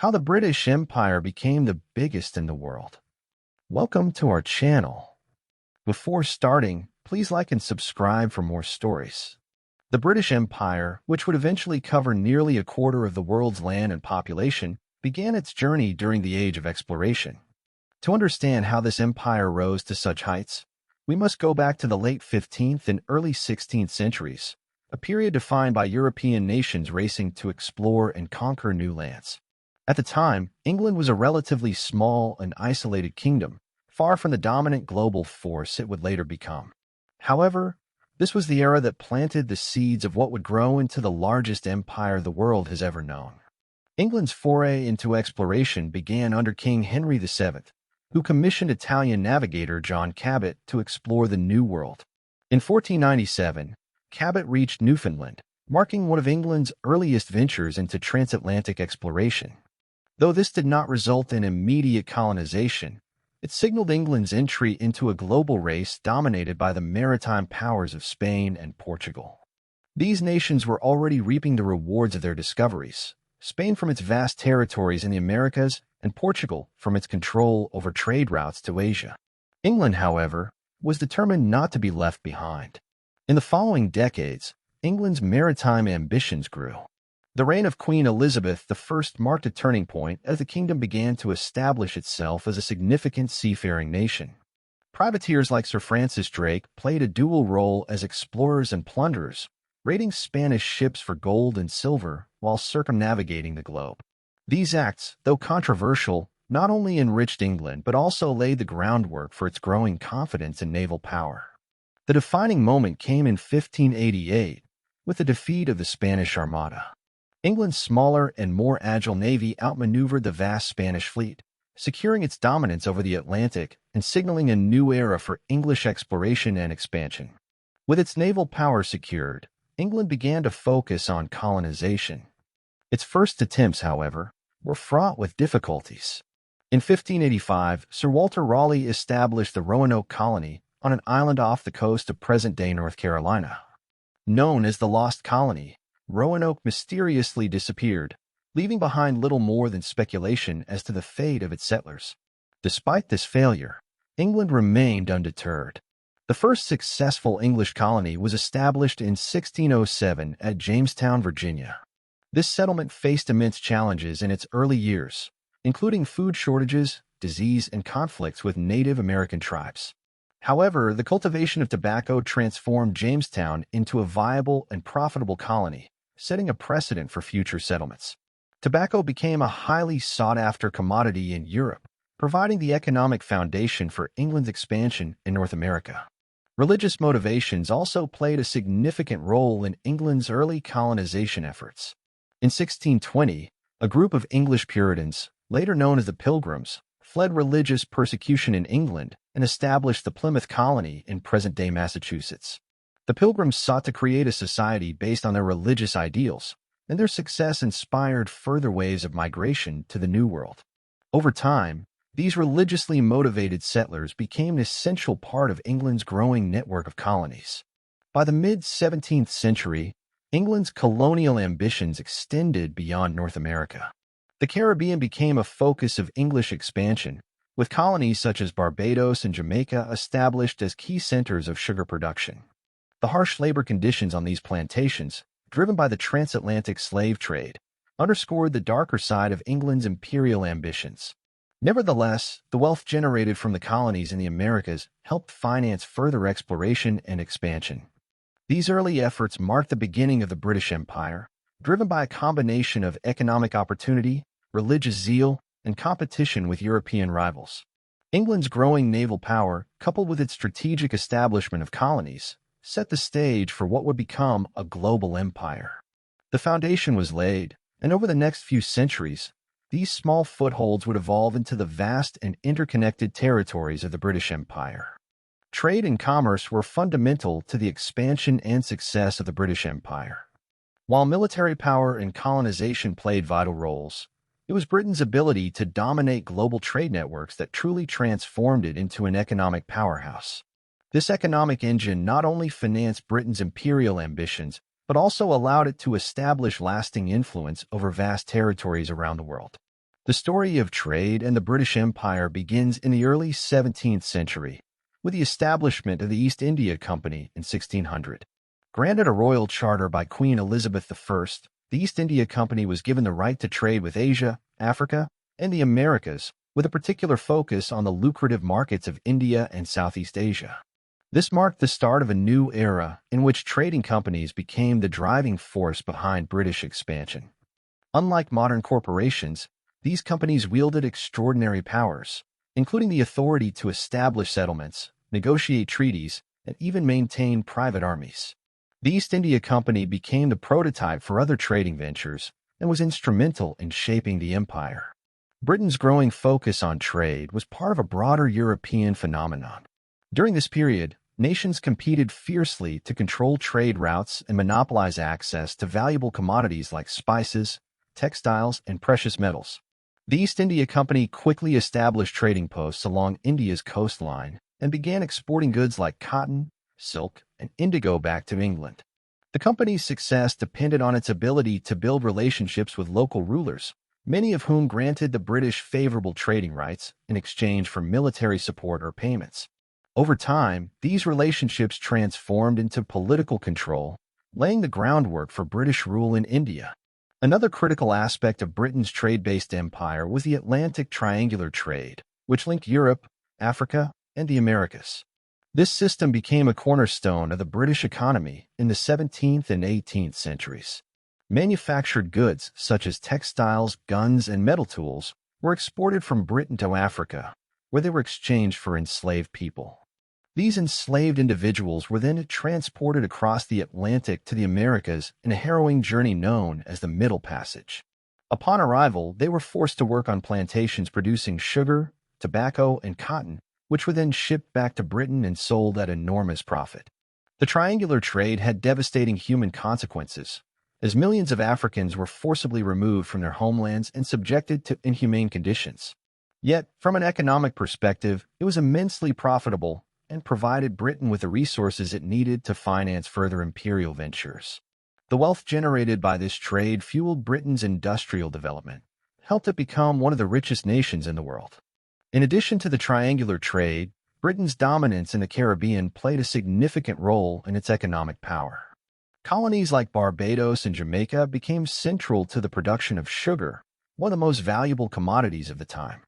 How the British Empire became the biggest in the world. Welcome to our channel. Before starting, please like and subscribe for more stories. The British Empire, which would eventually cover nearly a quarter of the world's land and population, began its journey during the Age of Exploration. To understand how this empire rose to such heights, we must go back to the late 15th and early 16th centuries, a period defined by European nations racing to explore and conquer new lands. At the time, England was a relatively small and isolated kingdom, far from the dominant global force it would later become. However, this was the era that planted the seeds of what would grow into the largest empire the world has ever known. England's foray into exploration began under King Henry VII, who commissioned Italian navigator John Cabot to explore the New World. In 1497, Cabot reached Newfoundland, marking one of England's earliest ventures into transatlantic exploration. Though this did not result in immediate colonization, it signaled England's entry into a global race dominated by the maritime powers of Spain and Portugal. These nations were already reaping the rewards of their discoveries, Spain from its vast territories in the Americas and Portugal from its control over trade routes to Asia. England, however, was determined not to be left behind. In the following decades, England's maritime ambitions grew. The reign of Queen Elizabeth I marked a turning point as the kingdom began to establish itself as a significant seafaring nation. Privateers like Sir Francis Drake played a dual role as explorers and plunderers, raiding Spanish ships for gold and silver while circumnavigating the globe. These acts, though controversial, not only enriched England but also laid the groundwork for its growing confidence in naval power. The defining moment came in 1588 with the defeat of the Spanish Armada. England's smaller and more agile navy outmaneuvered the vast Spanish fleet, securing its dominance over the Atlantic and signaling a new era for English exploration and expansion. With its naval power secured, England began to focus on colonization. Its first attempts, however, were fraught with difficulties. In 1585, Sir Walter Raleigh established the Roanoke colony on an island off the coast of present-day North Carolina. Known as the Lost Colony, Roanoke mysteriously disappeared, leaving behind little more than speculation as to the fate of its settlers. Despite this failure, England remained undeterred. The first successful English colony was established in 1607 at Jamestown, Virginia. This settlement faced immense challenges in its early years, including food shortages, disease, and conflicts with Native American tribes. However, the cultivation of tobacco transformed Jamestown into a viable and profitable colony, setting a precedent for future settlements. Tobacco became a highly sought-after commodity in Europe, providing the economic foundation for England's expansion in North America. Religious motivations also played a significant role in England's early colonization efforts. In 1620, a group of English Puritans, later known as the Pilgrims, fled religious persecution in England and established the Plymouth colony in present-day Massachusetts. The Pilgrims sought to create a society based on their religious ideals, and their success inspired further waves of migration to the New World. Over time, these religiously motivated settlers became an essential part of England's growing network of colonies. By the mid-17th century, England's colonial ambitions extended beyond North America. The Caribbean became a focus of English expansion, with colonies such as Barbados and Jamaica established as key centers of sugar production. The harsh labor conditions on these plantations, driven by the transatlantic slave trade, underscored the darker side of England's imperial ambitions. Nevertheless, the wealth generated from the colonies in the Americas helped finance further exploration and expansion. These early efforts marked the beginning of the British Empire, driven by a combination of economic opportunity, religious zeal, and competition with European rivals. England's growing naval power, coupled with its strategic establishment of colonies, set the stage for what would become a global empire. The foundation was laid, and over the next few centuries, these small footholds would evolve into the vast and interconnected territories of the British Empire. Trade and commerce were fundamental to the expansion and success of the British Empire. While military power and colonization played vital roles, it was Britain's ability to dominate global trade networks that truly transformed it into an economic powerhouse. This economic engine not only financed Britain's imperial ambitions, but also allowed it to establish lasting influence over vast territories around the world. The story of trade and the British Empire begins in the early 17th century, with the establishment of the East India Company in 1600. Granted a royal charter by Queen Elizabeth I, the East India Company was given the right to trade with Asia, Africa, and the Americas, with a particular focus on the lucrative markets of India and Southeast Asia. This marked the start of a new era in which trading companies became the driving force behind British expansion. Unlike modern corporations, these companies wielded extraordinary powers, including the authority to establish settlements, negotiate treaties, and even maintain private armies. The East India Company became the prototype for other trading ventures and was instrumental in shaping the empire. Britain's growing focus on trade was part of a broader European phenomenon. During this period, nations competed fiercely to control trade routes and monopolize access to valuable commodities like spices, textiles, and precious metals. The East India Company quickly established trading posts along India's coastline and began exporting goods like cotton, silk, and indigo back to England. The company's success depended on its ability to build relationships with local rulers, many of whom granted the British favorable trading rights in exchange for military support or payments. Over time, these relationships transformed into political control, laying the groundwork for British rule in India. Another critical aspect of Britain's trade-based empire was the Atlantic triangular trade, which linked Europe, Africa, and the Americas. This system became a cornerstone of the British economy in the 17th and 18th centuries. Manufactured goods, such as textiles, guns, and metal tools, were exported from Britain to Africa, where they were exchanged for enslaved people. These enslaved individuals were then transported across the Atlantic to the Americas in a harrowing journey known as the Middle Passage. Upon arrival, they were forced to work on plantations producing sugar, tobacco, and cotton, which were then shipped back to Britain and sold at enormous profit. The triangular trade had devastating human consequences, as millions of Africans were forcibly removed from their homelands and subjected to inhumane conditions. Yet, from an economic perspective, it was immensely profitable and provided Britain with the resources it needed to finance further imperial ventures. The wealth generated by this trade fueled Britain's industrial development, helped it become one of the richest nations in the world. In addition to the triangular trade, Britain's dominance in the Caribbean played a significant role in its economic power. Colonies like Barbados and Jamaica became central to the production of sugar, one of the most valuable commodities of the time.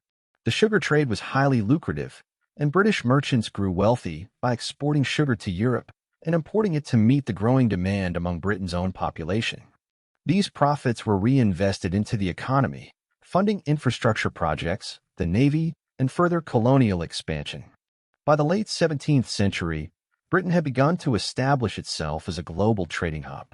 The sugar trade was highly lucrative, and British merchants grew wealthy by exporting sugar to Europe and importing it to meet the growing demand among Britain's own population. These profits were reinvested into the economy, funding infrastructure projects, the Navy, and further colonial expansion. By the late 17th century, Britain had begun to establish itself as a global trading hub.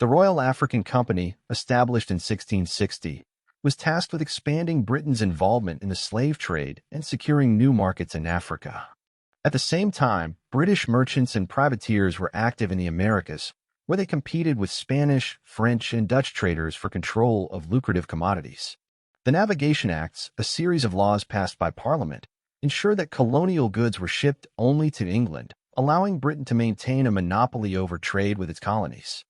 The Royal African Company, established in 1660, was tasked with expanding Britain's involvement in the slave trade and securing new markets in Africa. At the same time, British merchants and privateers were active in the Americas, where they competed with Spanish, French, and Dutch traders for control of lucrative commodities. The Navigation Acts, a series of laws passed by Parliament, ensured that colonial goods were shipped only to England, allowing Britain to maintain a monopoly over trade with its colonies.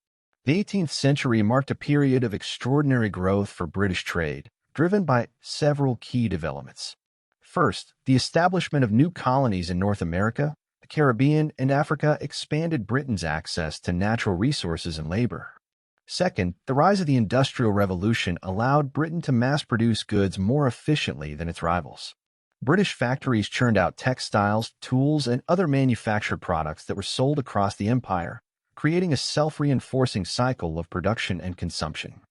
The 18th century marked a period of extraordinary growth for British trade, driven by several key developments. First, the establishment of new colonies in North America, the Caribbean, and Africa expanded Britain's access to natural resources and labor. Second, the rise of the Industrial Revolution allowed Britain to mass-produce goods more efficiently than its rivals. British factories churned out textiles, tools, and other manufactured products that were sold across the empire, creating a self-reinforcing cycle of production and consumption.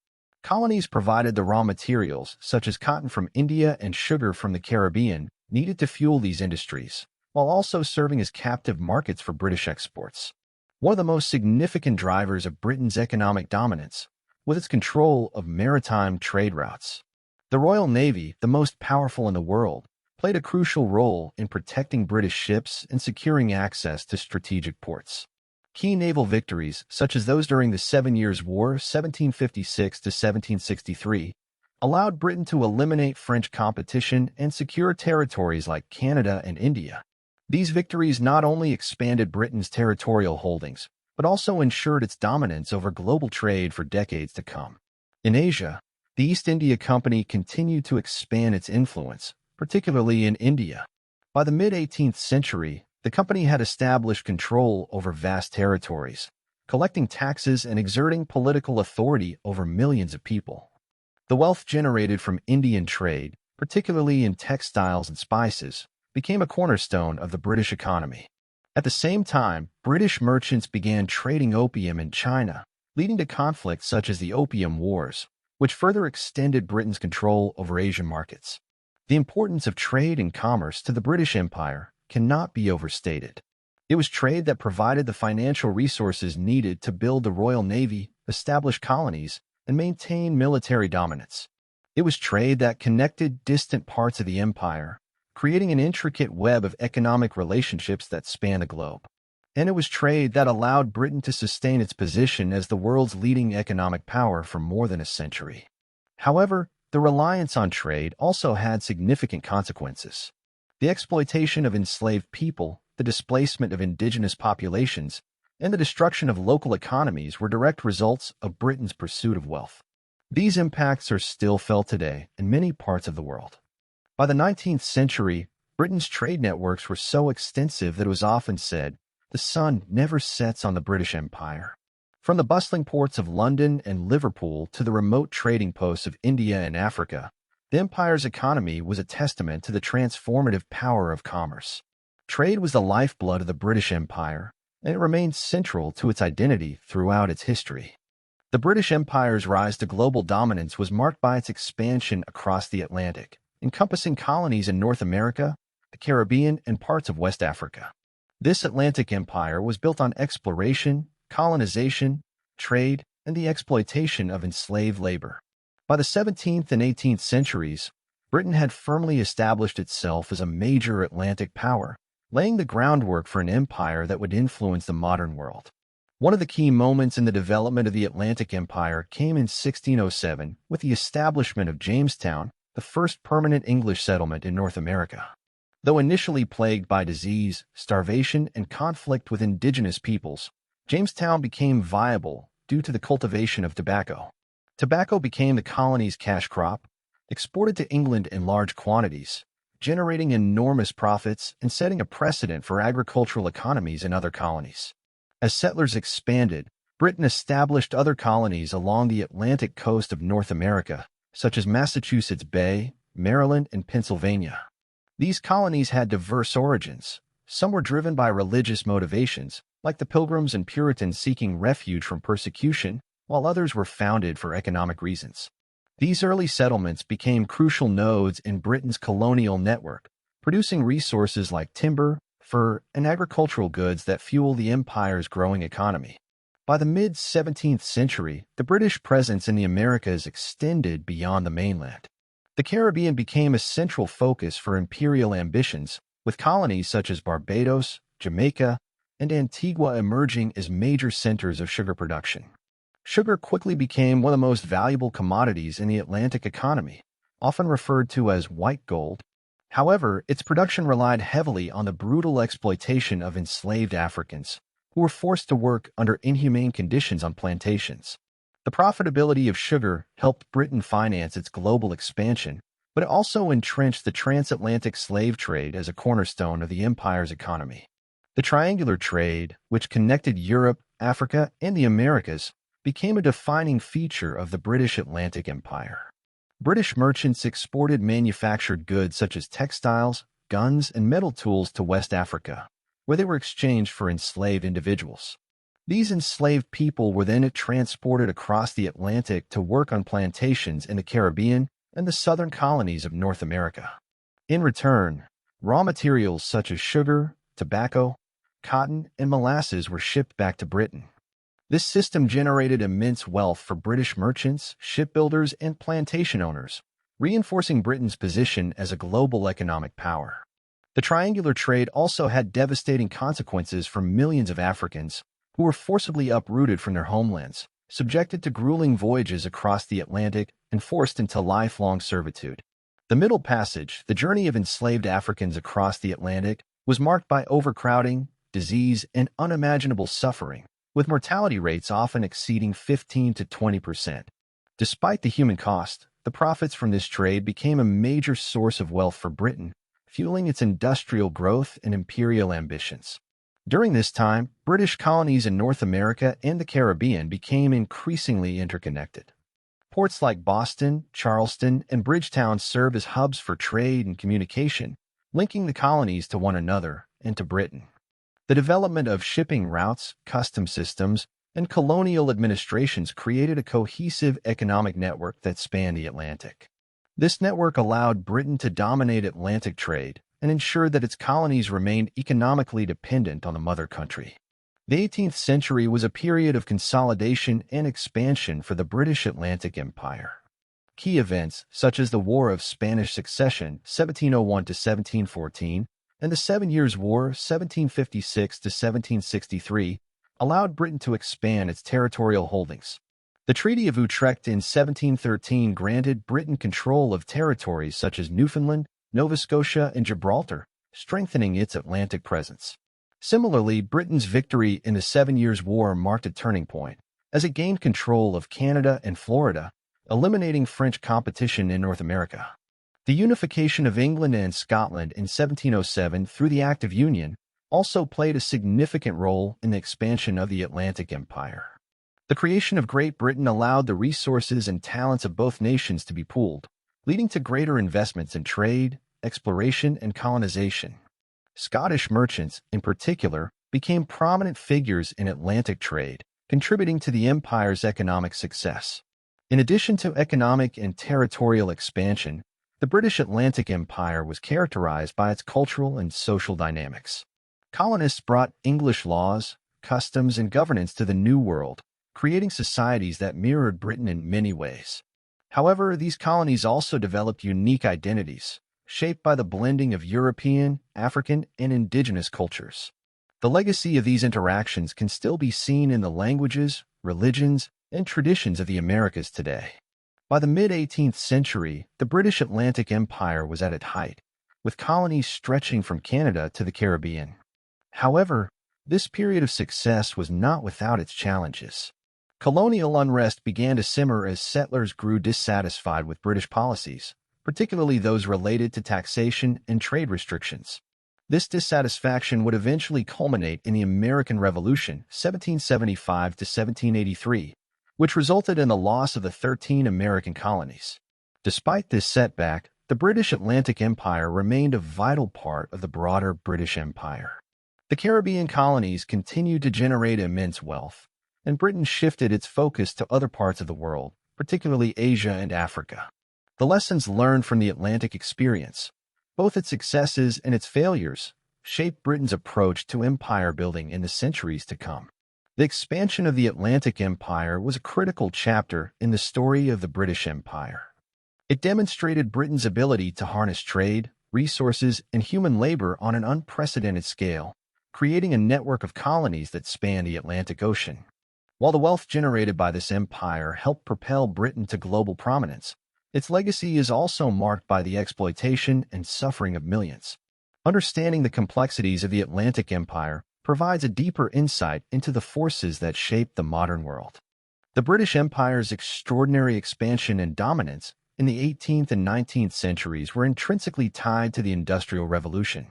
Colonies provided the raw materials, such as cotton from India and sugar from the Caribbean, needed to fuel these industries, while also serving as captive markets for British exports. One of the most significant drivers of Britain's economic dominance was its control of maritime trade routes. The Royal Navy, the most powerful in the world, played a crucial role in protecting British ships and securing access to strategic ports. Key naval victories, such as those during the Seven Years' War 1756 to 1763, allowed Britain to eliminate French competition and secure territories like Canada and India. These victories not only expanded Britain's territorial holdings, but also ensured its dominance over global trade for decades to come. In Asia, The East India Company continued to expand its influence, particularly in India. By the mid-18th century, the company had established control over vast territories, collecting taxes and exerting political authority over millions of people. The wealth generated from Indian trade, particularly in textiles and spices, became a cornerstone of the British economy. At the same time, British merchants began trading opium in China, leading to conflicts such as the Opium Wars, which further extended Britain's control over Asian markets. The importance of trade and commerce to the British Empire cannot be overstated. It was trade that provided the financial resources needed to build the Royal Navy, establish colonies, and maintain military dominance. It was trade that connected distant parts of the empire, creating an intricate web of economic relationships that span the globe. And it was trade that allowed Britain to sustain its position as the world's leading economic power for more than a century. However, the reliance on trade also had significant consequences. The exploitation of enslaved people, the displacement of indigenous populations, and the destruction of local economies were direct results of Britain's pursuit of wealth. These impacts are still felt today in many parts of the world. By the 19th century, Britain's trade networks were so extensive that it was often said, the sun never sets on the British Empire. From the bustling ports of London and Liverpool to the remote trading posts of India and Africa, the empire's economy was a testament to the transformative power of commerce. Trade was the lifeblood of the British Empire, and it remained central to its identity throughout its history. The British Empire's rise to global dominance was marked by its expansion across the Atlantic, encompassing colonies in North America, the Caribbean, and parts of West Africa. This Atlantic empire was built on exploration, colonization, trade, and the exploitation of enslaved labor. By the 17th and 18th centuries, Britain had firmly established itself as a major Atlantic power, laying the groundwork for an empire that would influence the modern world. One of the key moments in the development of the Atlantic Empire came in 1607 with the establishment of Jamestown, the first permanent English settlement in North America. Though initially plagued by disease, starvation, and conflict with indigenous peoples, Jamestown became viable due to the cultivation of tobacco. Tobacco became the colony's cash crop, exported to England in large quantities, generating enormous profits and setting a precedent for agricultural economies in other colonies. As settlers expanded, Britain established other colonies along the Atlantic coast of North America, such as Massachusetts Bay, Maryland, and Pennsylvania. These colonies had diverse origins. Some were driven by religious motivations, like the Pilgrims and Puritans seeking refuge from persecution, while others were founded for economic reasons. These early settlements became crucial nodes in Britain's colonial network, producing resources like timber, fur, and agricultural goods that fuel the empire's growing economy. By the mid-17th century, the British presence in the Americas extended beyond the mainland. The Caribbean became a central focus for imperial ambitions, with colonies such as Barbados, Jamaica, and Antigua emerging as major centers of sugar production. Sugar quickly became one of the most valuable commodities in the Atlantic economy, often referred to as white gold. However, its production relied heavily on the brutal exploitation of enslaved Africans, who were forced to work under inhumane conditions on plantations. The profitability of sugar helped Britain finance its global expansion, but it also entrenched the transatlantic slave trade as a cornerstone of the empire's economy. The triangular trade, which connected Europe, Africa, and the Americas, became a defining feature of the British Atlantic Empire. British merchants exported manufactured goods such as textiles, guns, and metal tools to West Africa, where they were exchanged for enslaved individuals. These enslaved people were then transported across the Atlantic to work on plantations in the Caribbean and the southern colonies of North America. In return, raw materials such as sugar, tobacco, cotton, and molasses were shipped back to Britain. This system generated immense wealth for British merchants, shipbuilders, and plantation owners, reinforcing Britain's position as a global economic power. The triangular trade also had devastating consequences for millions of Africans who were forcibly uprooted from their homelands, subjected to grueling voyages across the Atlantic, and forced into lifelong servitude. The Middle Passage, the journey of enslaved Africans across the Atlantic, was marked by overcrowding, disease, and unimaginable suffering, with mortality rates often exceeding 15 to 20%. Despite the human cost, the profits from this trade became a major source of wealth for Britain, fueling its industrial growth and imperial ambitions. During this time, British colonies in North America and the Caribbean became increasingly interconnected. Ports like Boston, Charleston, and Bridgetown served as hubs for trade and communication, linking the colonies to one another and to Britain. The development of shipping routes, customs systems, and colonial administrations created a cohesive economic network that spanned the Atlantic. This network allowed Britain to dominate Atlantic trade and ensured that its colonies remained economically dependent on the mother country. The 18th century was a period of consolidation and expansion for the British Atlantic Empire. Key events, such as the War of Spanish Succession, 1701 to 1714, and the Seven Years' War, 1756 to 1763, allowed Britain to expand its territorial holdings. The Treaty of Utrecht in 1713 granted Britain control of territories such as Newfoundland, Nova Scotia, and Gibraltar, strengthening its Atlantic presence. Similarly, Britain's victory in the Seven Years' War marked a turning point, as it gained control of Canada and Florida, eliminating French competition in North America. The unification of England and Scotland in 1707 through the Act of Union also played a significant role in the expansion of the Atlantic Empire. The creation of Great Britain allowed the resources and talents of both nations to be pooled, leading to greater investments in trade, exploration, and colonization. Scottish merchants, in particular, became prominent figures in Atlantic trade, contributing to the empire's economic success. In addition to economic and territorial expansion, the British Atlantic Empire was characterized by its cultural and social dynamics. Colonists brought English laws, customs, and governance to the New World, creating societies that mirrored Britain in many ways. However, these colonies also developed unique identities, shaped by the blending of European, African, and indigenous cultures. The legacy of these interactions can still be seen in the languages, religions, and traditions of the Americas today. By the mid-18th century, the British Atlantic Empire was at its height, with colonies stretching from Canada to the Caribbean. However, this period of success was not without its challenges. Colonial unrest began to simmer as settlers grew dissatisfied with British policies, particularly those related to taxation and trade restrictions. This dissatisfaction would eventually culminate in the American Revolution, 1775 to 1783, which resulted in the loss of the 13 American colonies. Despite this setback, the British Atlantic Empire remained a vital part of the broader British Empire. The Caribbean colonies continued to generate immense wealth, and Britain shifted its focus to other parts of the world, particularly Asia and Africa. The lessons learned from the Atlantic experience, both its successes and its failures, shaped Britain's approach to empire building in the centuries to come. The expansion of the Atlantic Empire was a critical chapter in the story of the British Empire. It demonstrated Britain's ability to harness trade, resources, and human labor on an unprecedented scale, creating a network of colonies that spanned the Atlantic Ocean. While the wealth generated by this empire helped propel Britain to global prominence, its legacy is also marked by the exploitation and suffering of millions. Understanding the complexities of the Atlantic Empire provides a deeper insight into the forces that shaped the modern world. The British Empire's extraordinary expansion and dominance in the 18th and 19th centuries were intrinsically tied to the Industrial Revolution.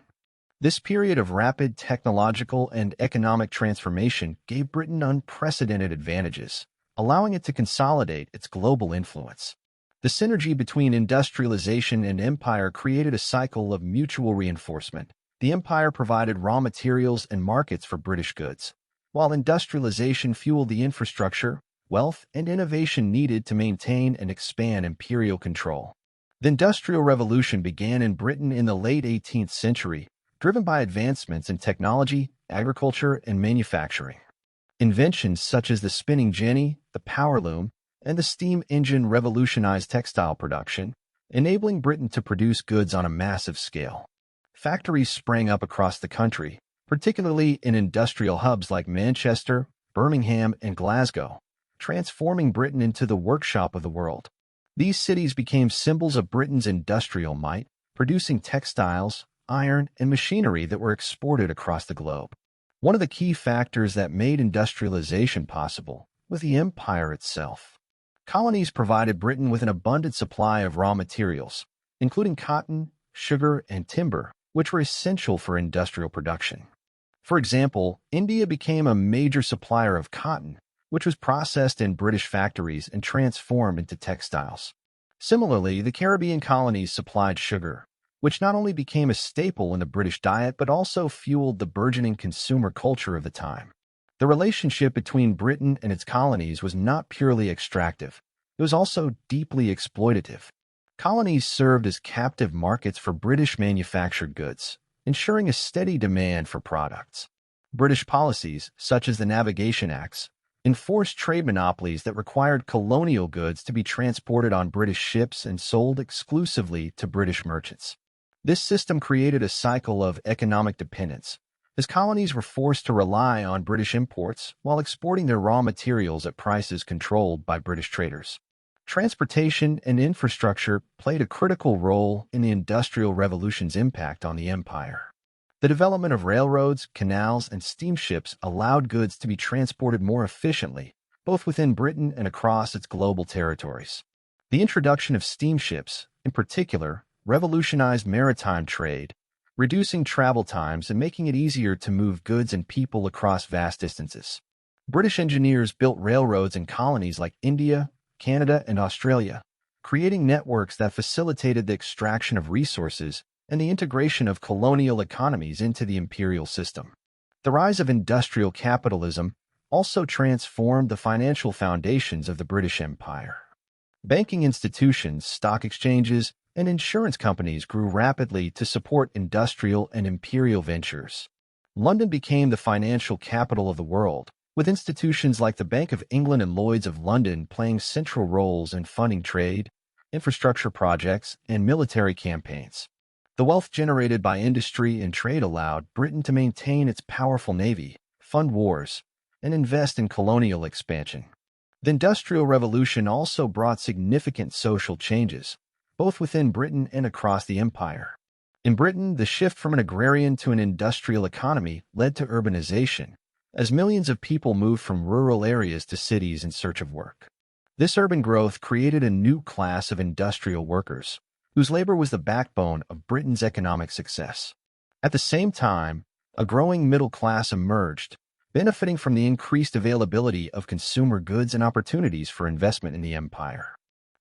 This period of rapid technological and economic transformation gave Britain unprecedented advantages, allowing it to consolidate its global influence. The synergy between industrialization and empire created a cycle of mutual reinforcement. The empire provided raw materials and markets for British goods, while industrialization fueled the infrastructure, wealth, and innovation needed to maintain and expand imperial control. The Industrial Revolution began in Britain in the late 18th century, driven by advancements in technology, agriculture, and manufacturing. Inventions such as the spinning jenny, the power loom, and the steam engine revolutionized textile production, enabling Britain to produce goods on a massive scale. Factories sprang up across the country, particularly in industrial hubs like Manchester, Birmingham, and Glasgow, transforming Britain into the workshop of the world. These cities became symbols of Britain's industrial might, producing textiles, iron, and machinery that were exported across the globe. One of the key factors that made industrialization possible was the empire itself. Colonies provided Britain with an abundant supply of raw materials, including cotton, sugar, and timber, which were essential for industrial production. For example, India became a major supplier of cotton, which was processed in British factories and transformed into textiles. Similarly, the Caribbean colonies supplied sugar, which not only became a staple in the British diet but also fueled the burgeoning consumer culture of the time. The relationship between Britain and its colonies was not purely extractive. It was also deeply exploitative. Colonies served as captive markets for British manufactured goods, ensuring a steady demand for products. British policies, such as the Navigation Acts, enforced trade monopolies that required colonial goods to be transported on British ships and sold exclusively to British merchants. This system created a cycle of economic dependence, as colonies were forced to rely on British imports while exporting their raw materials at prices controlled by British traders. Transportation and infrastructure played a critical role in the Industrial Revolution's impact on the empire. The development of railroads, canals, and steamships allowed goods to be transported more efficiently, both within Britain and across its global territories. The introduction of steamships, in particular, revolutionized maritime trade, reducing travel times and making it easier to move goods and people across vast distances. British engineers built railroads in colonies like India, Canada, and Australia, creating networks that facilitated the extraction of resources and the integration of colonial economies into the imperial system. The rise of industrial capitalism also transformed the financial foundations of the British Empire. Banking institutions, stock exchanges, and insurance companies grew rapidly to support industrial and imperial ventures. London became the financial capital of the world, with institutions like the Bank of England and Lloyd's of London playing central roles in funding trade, infrastructure projects, and military campaigns. The wealth generated by industry and trade allowed Britain to maintain its powerful navy, fund wars, and invest in colonial expansion. The Industrial Revolution also brought significant social changes, both within Britain and across the empire. In Britain, the shift from an agrarian to an industrial economy led to urbanization, as millions of people moved from rural areas to cities in search of work. This urban growth created a new class of industrial workers, whose labor was the backbone of Britain's economic success. At the same time, a growing middle class emerged, benefiting from the increased availability of consumer goods and opportunities for investment in the empire.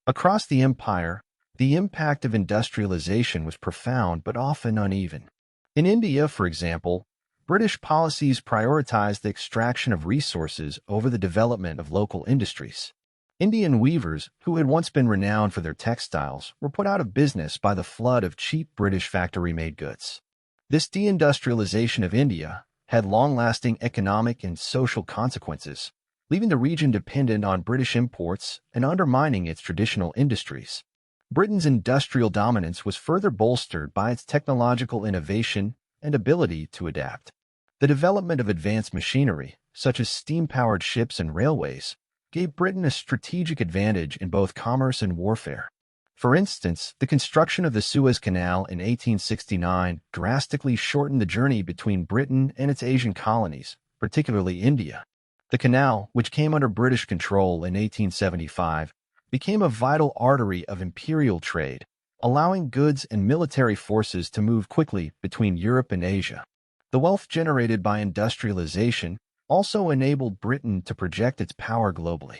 Across the empire, the impact of industrialization was profound but often uneven. In India, for example, British policies prioritized the extraction of resources over the development of local industries. Indian weavers, who had once been renowned for their textiles, were put out of business by the flood of cheap British factory-made goods. This deindustrialization of India had long-lasting economic and social consequences, leaving the region dependent on British imports and undermining its traditional industries. Britain's industrial dominance was further bolstered by its technological innovation and ability to adapt. The development of advanced machinery, such as steam-powered ships and railways, gave Britain a strategic advantage in both commerce and warfare. For instance, the construction of the Suez Canal in 1869 drastically shortened the journey between Britain and its Asian colonies, particularly India. The canal, which came under British control in 1875, became a vital artery of imperial trade, allowing goods and military forces to move quickly between Europe and Asia. The wealth generated by industrialization also enabled Britain to project its power globally.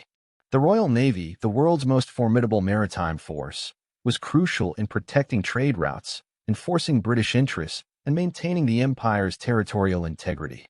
The Royal Navy, the world's most formidable maritime force, was crucial in protecting trade routes, enforcing British interests, and maintaining the empire's territorial integrity.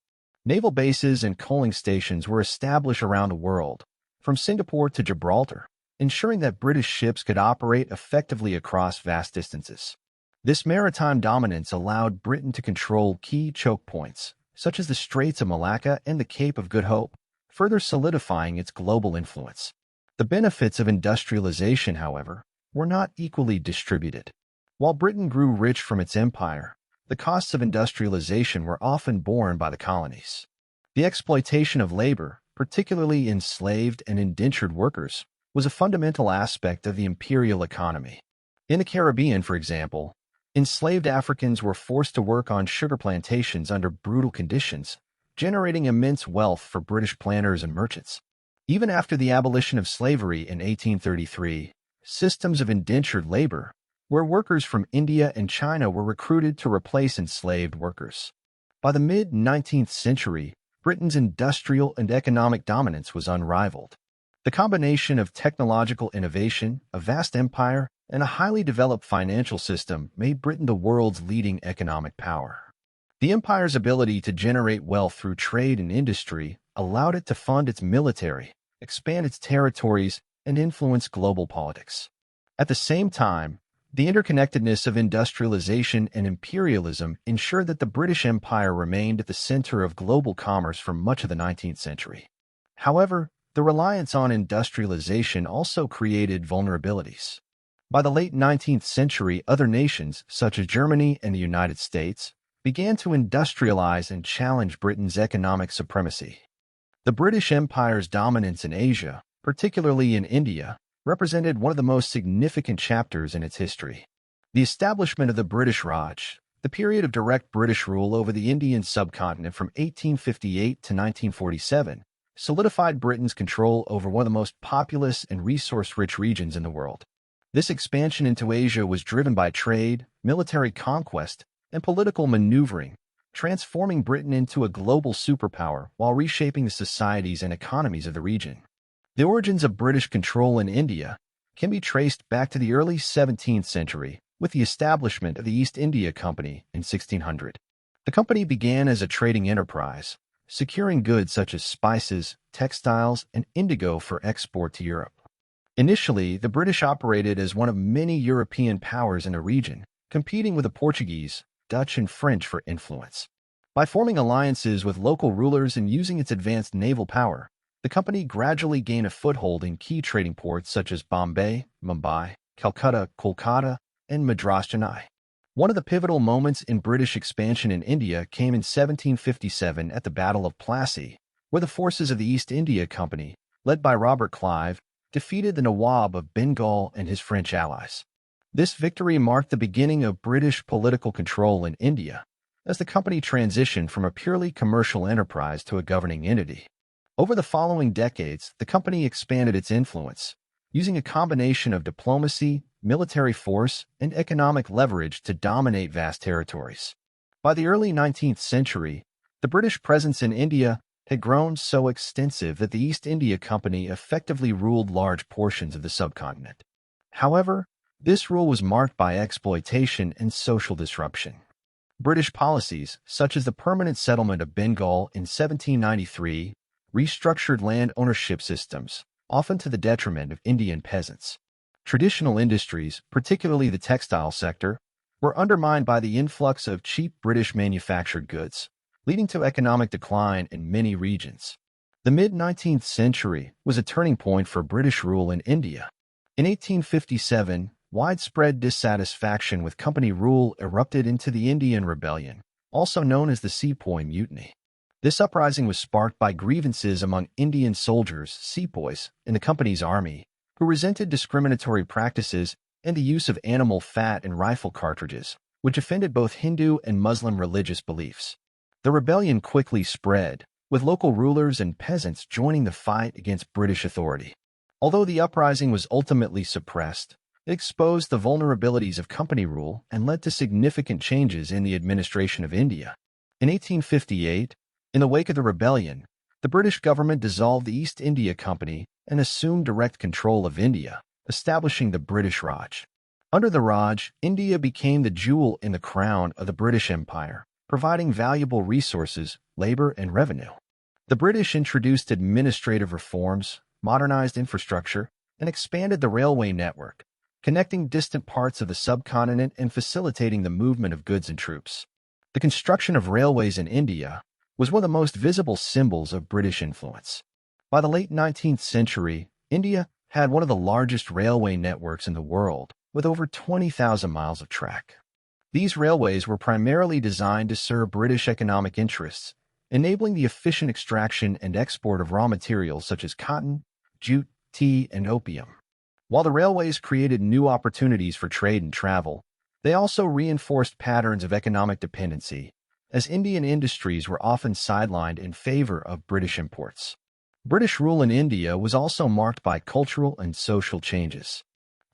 Naval bases and coaling stations were established around the world, from Singapore to Gibraltar, ensuring that British ships could operate effectively across vast distances. This maritime dominance allowed Britain to control key choke points, such as the Straits of Malacca and the Cape of Good Hope, further solidifying its global influence. The benefits of industrialization, however, were not equally distributed. While Britain grew rich from its empire, the costs of industrialization were often borne by the colonies. The exploitation of labor, particularly enslaved and indentured workers, was a fundamental aspect of the imperial economy. In the Caribbean, for example, enslaved Africans were forced to work on sugar plantations under brutal conditions, generating immense wealth for British planters and merchants. Even after the abolition of slavery in 1833, systems of indentured labor, where workers from India and China were recruited to replace enslaved workers. By the mid-19th century, Britain's industrial and economic dominance was unrivaled. The combination of technological innovation, a vast empire, and a highly developed financial system made Britain the world's leading economic power. The empire's ability to generate wealth through trade and industry allowed it to fund its military, expand its territories, and influence global politics. At the same time, the interconnectedness of industrialization and imperialism ensured that the British Empire remained at the center of global commerce for much of the 19th century. However, the reliance on industrialization also created vulnerabilities. By the late 19th century, other nations, such as Germany and the United States, began to industrialize and challenge Britain's economic supremacy. The British Empire's dominance in Asia, particularly in India, represented one of the most significant chapters in its history. The establishment of the British Raj, the period of direct British rule over the Indian subcontinent from 1858 to 1947, solidified Britain's control over one of the most populous and resource-rich regions in the world. This expansion into Asia was driven by trade, military conquest, and political maneuvering, transforming Britain into a global superpower while reshaping the societies and economies of the region. The origins of British control in India can be traced back to the early 17th century with the establishment of the East India Company in 1600. The company began as a trading enterprise, securing goods such as spices, textiles, and indigo for export to Europe. Initially, the British operated as one of many European powers in the region, competing with the Portuguese, Dutch, and French for influence. By forming alliances with local rulers and using its advanced naval power, the company gradually gained a foothold in key trading ports such as Bombay, Mumbai, Calcutta, Kolkata, and Madras, Chennai. One of the pivotal moments in British expansion in India came in 1757 at the Battle of Plassey, where the forces of the East India Company, led by Robert Clive, defeated the Nawab of Bengal and his French allies. This victory marked the beginning of British political control in India, as the company transitioned from a purely commercial enterprise to a governing entity. Over the following decades, the company expanded its influence, using a combination of diplomacy, military force, and economic leverage to dominate vast territories. By the early 19th century, the British presence in India had grown so extensive that the East India Company effectively ruled large portions of the subcontinent. However, this rule was marked by exploitation and social disruption. British policies, such as the permanent settlement of Bengal in 1793, restructured land ownership systems, often to the detriment of Indian peasants. Traditional industries, particularly the textile sector, were undermined by the influx of cheap British manufactured goods, leading to economic decline in many regions. The mid-19th century was a turning point for British rule in India. In 1857, widespread dissatisfaction with company rule erupted into the Indian Rebellion, also known as the Sepoy Mutiny. This uprising was sparked by grievances among Indian soldiers, sepoys, in the company's army, who resented discriminatory practices and the use of animal fat in rifle cartridges, which offended both Hindu and Muslim religious beliefs. The rebellion quickly spread, with local rulers and peasants joining the fight against British authority. Although the uprising was ultimately suppressed, it exposed the vulnerabilities of company rule and led to significant changes in the administration of India. In 1858, in the wake of the rebellion, the British government dissolved the East India Company and assumed direct control of India, establishing the British Raj. Under the Raj, India became the jewel in the crown of the British Empire, providing valuable resources, labor, and revenue. The British introduced administrative reforms, modernized infrastructure, and expanded the railway network, connecting distant parts of the subcontinent and facilitating the movement of goods and troops. The construction of railways in India was one of the most visible symbols of British influence. By the late 19th century, India had one of the largest railway networks in the world, with over 20,000 miles of track. These railways were primarily designed to serve British economic interests, enabling the efficient extraction and export of raw materials such as cotton, jute, tea, and opium. While the railways created new opportunities for trade and travel, they also reinforced patterns of economic dependency, as Indian industries were often sidelined in favor of British imports. British rule in India was also marked by cultural and social changes.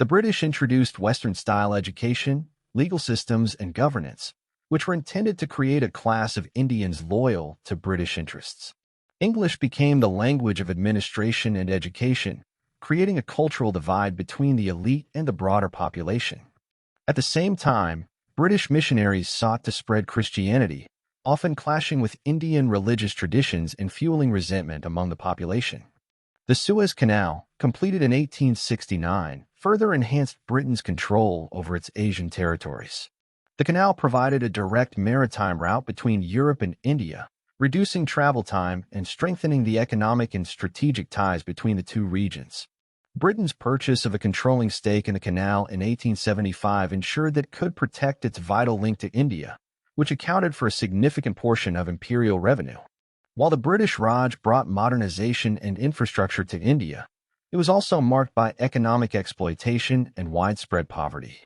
The British introduced Western-style education, legal systems, and governance, which were intended to create a class of Indians loyal to British interests. English became the language of administration and education, creating a cultural divide between the elite and the broader population. At the same time, British missionaries sought to spread Christianity, often clashing with Indian religious traditions and fueling resentment among the population. The Suez Canal, completed in 1869, further enhanced Britain's control over its Asian territories. The canal provided a direct maritime route between Europe and India, reducing travel time and strengthening the economic and strategic ties between the two regions. Britain's purchase of a controlling stake in the canal in 1875 ensured that it could protect its vital link to India, which accounted for a significant portion of imperial revenue. While the British Raj brought modernization and infrastructure to India, it was also marked by economic exploitation and widespread poverty.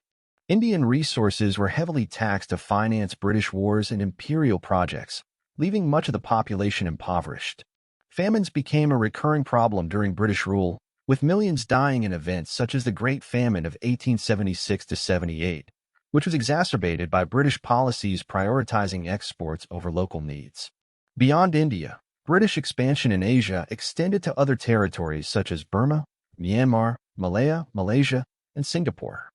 Indian resources were heavily taxed to finance British wars and imperial projects, leaving much of the population impoverished. Famines became a recurring problem during British rule, with millions dying in events such as the Great Famine of 1876–78, which was exacerbated by British policies prioritizing exports over local needs. Beyond India, British expansion in Asia extended to other territories such as Burma, Myanmar, Malaya, Malaysia, and Singapore.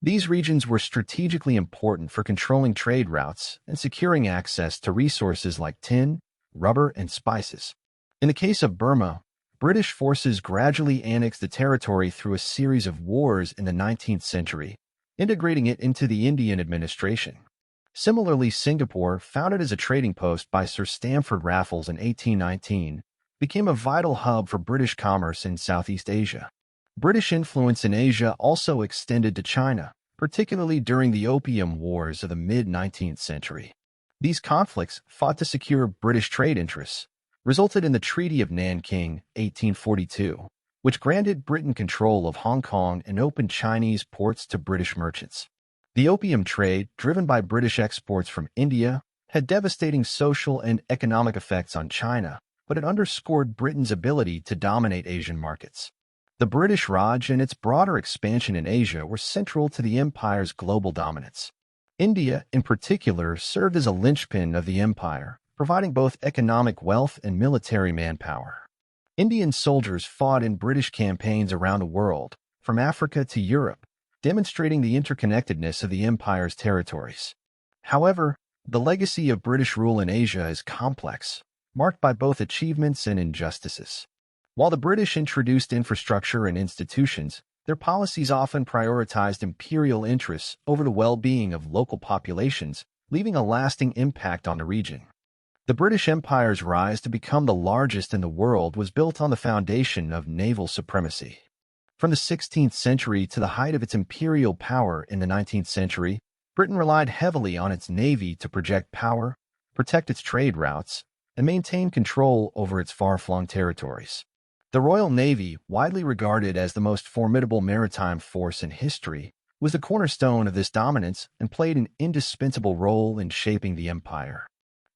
These regions were strategically important for controlling trade routes and securing access to resources like tin, rubber, and spices. In the case of Burma, British forces gradually annexed the territory through a series of wars in the 19th century, integrating it into the Indian administration. Similarly, Singapore, founded as a trading post by Sir Stamford Raffles in 1819, became a vital hub for British commerce in Southeast Asia. British influence in Asia also extended to China, particularly during the Opium Wars of the mid-19th century. These conflicts, fought to secure British trade interests, resulted in the Treaty of Nanking, 1842, which granted Britain control of Hong Kong and opened Chinese ports to British merchants. The opium trade, driven by British exports from India, had devastating social and economic effects on China, but it underscored Britain's ability to dominate Asian markets. The British Raj and its broader expansion in Asia were central to the empire's global dominance. India, in particular, served as a linchpin of the empire, providing both economic wealth and military manpower. Indian soldiers fought in British campaigns around the world, from Africa to Europe, demonstrating the interconnectedness of the empire's territories. However, the legacy of British rule in Asia is complex, marked by both achievements and injustices. While the British introduced infrastructure and institutions, their policies often prioritized imperial interests over the well-being of local populations, leaving a lasting impact on the region. The British Empire's rise to become the largest in the world was built on the foundation of naval supremacy. From the 16th century to the height of its imperial power in the 19th century, Britain relied heavily on its navy to project power, protect its trade routes, and maintain control over its far-flung territories. The Royal Navy, widely regarded as the most formidable maritime force in history, was the cornerstone of this dominance and played an indispensable role in shaping the empire.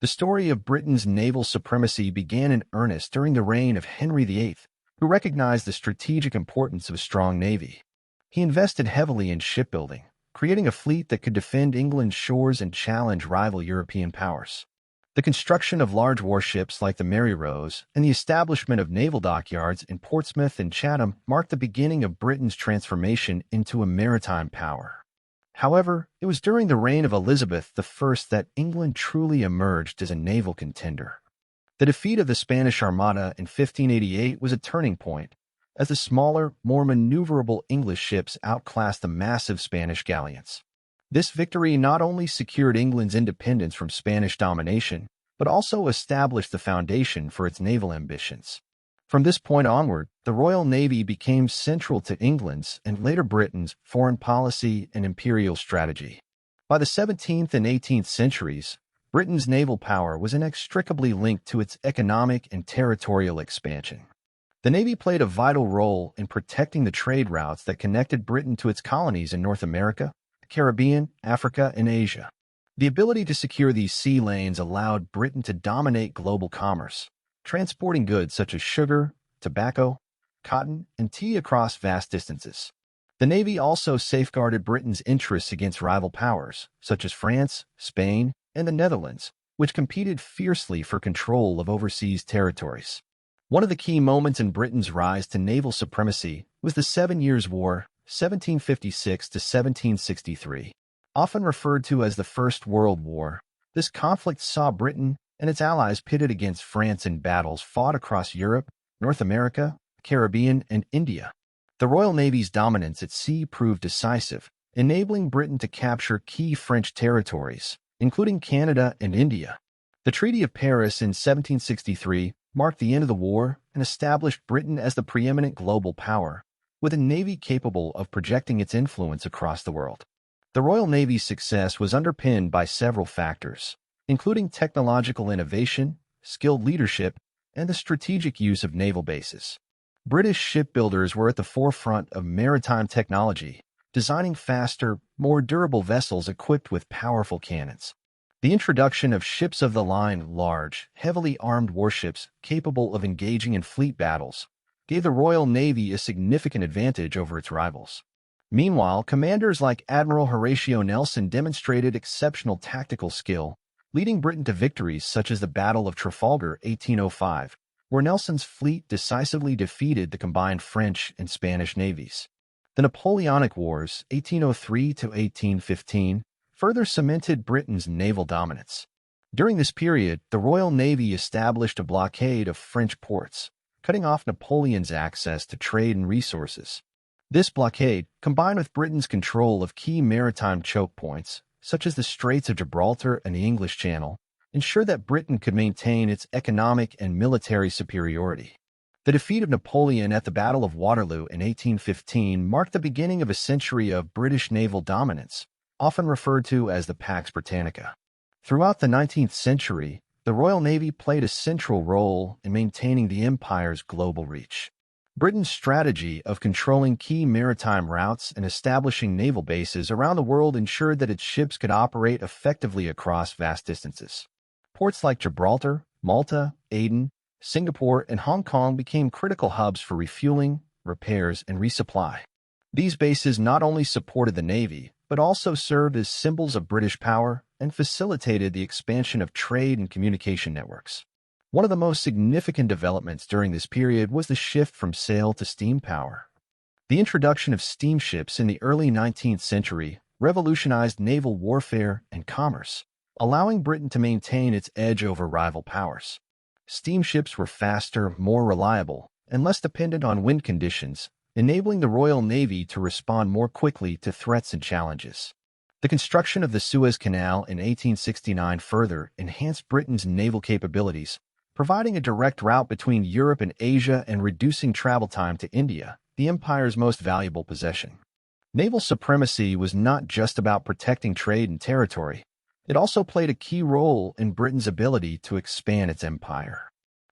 The story of Britain's naval supremacy began in earnest during the reign of Henry VIII, who recognized the strategic importance of a strong navy. He invested heavily in shipbuilding, creating a fleet that could defend England's shores and challenge rival European powers. The construction of large warships like the Mary Rose and the establishment of naval dockyards in Portsmouth and Chatham marked the beginning of Britain's transformation into a maritime power. However, it was during the reign of Elizabeth I that England truly emerged as a naval contender. The defeat of the Spanish Armada in 1588 was a turning point, as the smaller, more maneuverable English ships outclassed the massive Spanish galleons. This victory not only secured England's independence from Spanish domination, but also established the foundation for its naval ambitions. From this point onward, the Royal Navy became central to England's and later Britain's foreign policy and imperial strategy. By the 17th and 18th centuries, Britain's naval power was inextricably linked to its economic and territorial expansion. The Navy played a vital role in protecting the trade routes that connected Britain to its colonies in North America, the Caribbean, Africa, and Asia. The ability to secure these sea lanes allowed Britain to dominate global commerce, transporting goods such as sugar, tobacco, cotton, and tea across vast distances. The Navy also safeguarded Britain's interests against rival powers, such as France, Spain, and the Netherlands, which competed fiercely for control of overseas territories. One of the key moments in Britain's rise to naval supremacy was the Seven Years' War, 1756 to 1763. Often referred to as the First World War, this conflict saw Britain and its allies pitted against France in battles fought across Europe, North America, Caribbean, and India. The Royal Navy's dominance at sea proved decisive, enabling Britain to capture key French territories, including Canada and India. The Treaty of Paris in 1763 marked the end of the war and established Britain as the preeminent global power, with a navy capable of projecting its influence across the world. The Royal Navy's success was underpinned by several factors, including technological innovation, skilled leadership, and the strategic use of naval bases. British shipbuilders were at the forefront of maritime technology, designing faster, more durable vessels equipped with powerful cannons. The introduction of ships of the line, large, heavily armed warships capable of engaging in fleet battles, gave the Royal Navy a significant advantage over its rivals. Meanwhile, commanders like Admiral Horatio Nelson demonstrated exceptional tactical skill, leading Britain to victories such as the Battle of Trafalgar 1805, where Nelson's fleet decisively defeated the combined French and Spanish navies. The Napoleonic Wars 1803 to 1815 further cemented Britain's naval dominance. During this period, the Royal Navy established a blockade of French ports, cutting off Napoleon's access to trade and resources. This blockade, combined with Britain's control of key maritime choke points, such as the Straits of Gibraltar and the English Channel, ensured that Britain could maintain its economic and military superiority. The defeat of Napoleon at the Battle of Waterloo in 1815 marked the beginning of a century of British naval dominance, often referred to as the Pax Britannica. Throughout the 19th century, the Royal Navy played a central role in maintaining the empire's global reach. Britain's strategy of controlling key maritime routes and establishing naval bases around the world ensured that its ships could operate effectively across vast distances. Ports like Gibraltar, Malta, Aden, Singapore, and Hong Kong became critical hubs for refueling, repairs, and resupply. These bases not only supported the Navy, but also served as symbols of British power and facilitated the expansion of trade and communication networks. One of the most significant developments during this period was the shift from sail to steam power. The introduction of steamships in the early 19th century revolutionized naval warfare and commerce, allowing Britain to maintain its edge over rival powers. Steamships were faster, more reliable, and less dependent on wind conditions, enabling the Royal Navy to respond more quickly to threats and challenges. The construction of the Suez Canal in 1869 further enhanced Britain's naval capabilities, providing a direct route between Europe and Asia and reducing travel time to India, the empire's most valuable possession. Naval supremacy was not just about protecting trade and territory. It also played a key role in Britain's ability to expand its empire.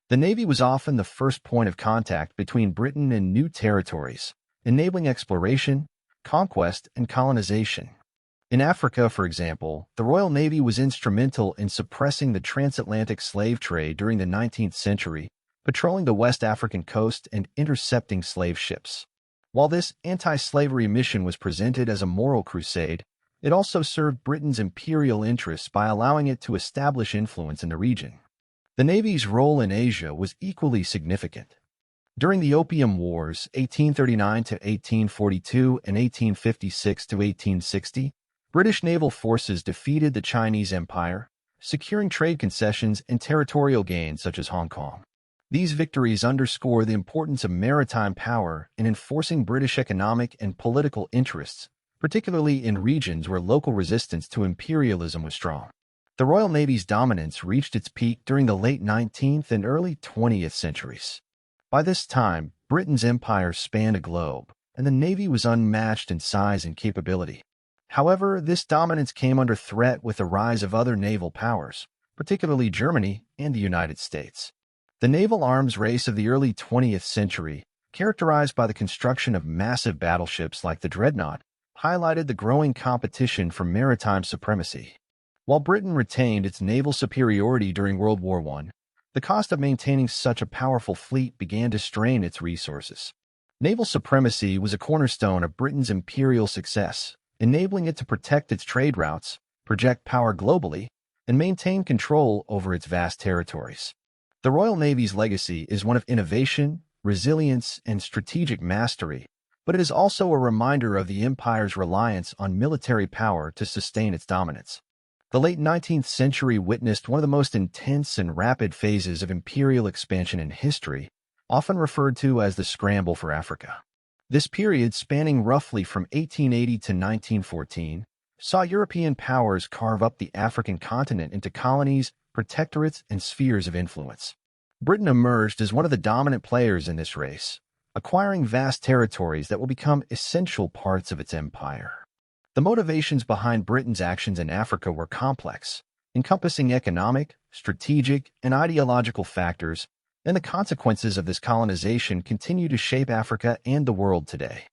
The Navy was often the first point of contact between Britain and new territories, enabling exploration, conquest, and colonization. In Africa, for example, the Royal Navy was instrumental in suppressing the transatlantic slave trade during the 19th century, patrolling the West African coast and intercepting slave ships. While this anti-slavery mission was presented as a moral crusade, it also served Britain's imperial interests by allowing it to establish influence in the region. The Navy's role in Asia was equally significant. During the Opium Wars, 1839 to 1842 and 1856 to 1860, British naval forces defeated the Chinese Empire, securing trade concessions and territorial gains such as Hong Kong. These victories underscore the importance of maritime power in enforcing British economic and political interests, particularly in regions where local resistance to imperialism was strong. The Royal Navy's dominance reached its peak during the late 19th and early 20th centuries. By this time, Britain's empire spanned a globe, and the Navy was unmatched in size and capability. However, this dominance came under threat with the rise of other naval powers, particularly Germany and the United States. The naval arms race of the early 20th century, characterized by the construction of massive battleships like the Dreadnought, highlighted the growing competition for maritime supremacy. While Britain retained its naval superiority during World War I, The cost of maintaining such a powerful fleet began to strain its resources. Naval supremacy was a cornerstone of Britain's imperial success, enabling it to protect its trade routes, project power globally, and maintain control over its vast territories. The Royal Navy's legacy is one of innovation, resilience, and strategic mastery, but it is also a reminder of the empire's reliance on military power to sustain its dominance. The late 19th century witnessed one of the most intense and rapid phases of imperial expansion in history, often referred to as the Scramble for Africa. This period, spanning roughly from 1880 to 1914, saw European powers carve up the African continent into colonies, protectorates, and spheres of influence. Britain emerged as one of the dominant players in this race, acquiring vast territories that will become essential parts of its empire. The motivations behind Britain's actions in Africa were complex, encompassing economic, strategic, and ideological factors, and the consequences of this colonization continue to shape Africa and the world today.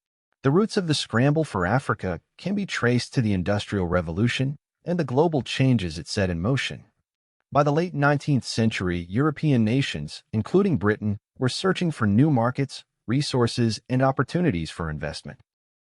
The roots of the Scramble for Africa can be traced to the Industrial Revolution and the global changes it set in motion. By the late 19th century, European nations, including Britain, were searching for new markets, resources, and opportunities for investment.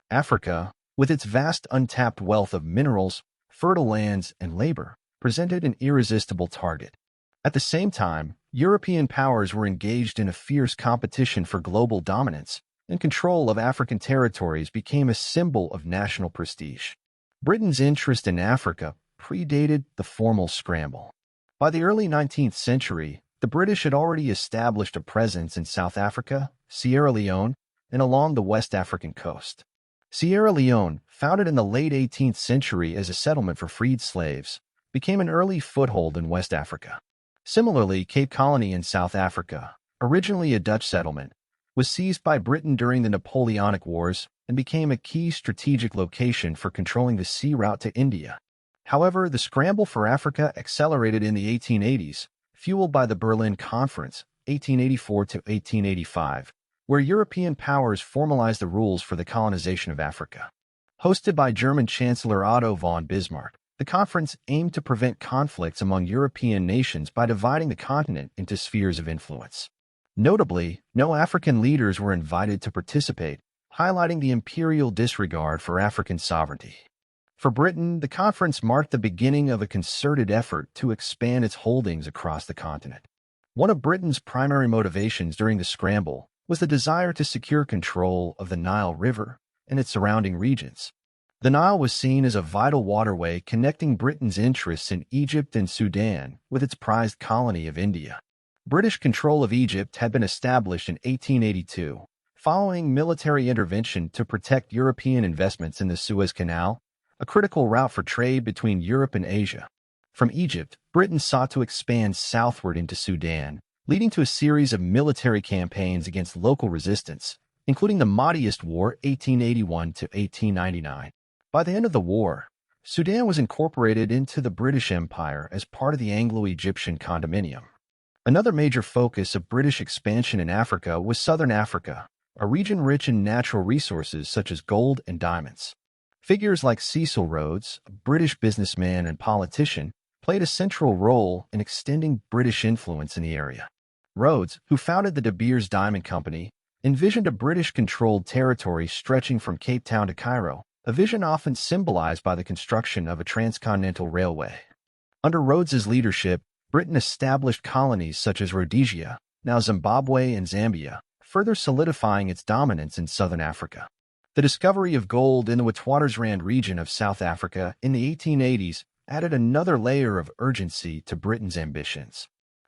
Africa, with its vast untapped wealth of minerals, fertile lands, and labor, presented an irresistible target. At the same time, European powers were engaged in a fierce competition for global dominance, and control of African territories became a symbol of national prestige. Britain's interest in Africa predated the formal scramble. By the early 19th century, the British had already established a presence in South Africa, Sierra Leone, and along the West African coast. Sierra Leone, founded in the late 18th century as a settlement for freed slaves, became an early foothold in West Africa. Similarly, Cape Colony in South Africa, originally a Dutch settlement, was seized by Britain during the Napoleonic Wars and became a key strategic location for controlling the sea route to India. However, the scramble for Africa accelerated in the 1880s, fueled by the Berlin Conference, 1884 to 1885, where European powers formalized the rules for the colonization of Africa. Hosted by German Chancellor Otto von Bismarck, the conference aimed to prevent conflicts among European nations by dividing the continent into spheres of influence. Notably, no African leaders were invited to participate, highlighting the imperial disregard for African sovereignty. For Britain, the conference marked the beginning of a concerted effort to expand its holdings across the continent. One of Britain's primary motivations during the scramble was the desire to secure control of the Nile River and its surrounding regions. The Nile was seen as a vital waterway connecting Britain's interests in Egypt and Sudan with its prized colony of India. British control of Egypt had been established in 1882, following military intervention to protect European investments in the Suez Canal, a critical route for trade between Europe and Asia. From Egypt, Britain sought to expand southward into Sudan, leading to a series of military campaigns against local resistance, including the Mahdist War 1881 to 1899. By the end of the war, Sudan was incorporated into the British Empire as part of the Anglo-Egyptian condominium. Another major focus of British expansion in Africa was Southern Africa, a region rich in natural resources such as gold and diamonds. Figures like Cecil Rhodes, a British businessman and politician, played a central role in extending British influence in the area. Rhodes, who founded the De Beers Diamond Company, envisioned a British-controlled territory stretching from Cape Town to Cairo, a vision often symbolized by the construction of a transcontinental railway. Under Rhodes's leadership, Britain established colonies such as Rhodesia, now Zimbabwe and Zambia, further solidifying its dominance in southern Africa. The discovery of gold in the Witwatersrand region of South Africa in the 1880s added another layer of urgency to Britain's ambitions.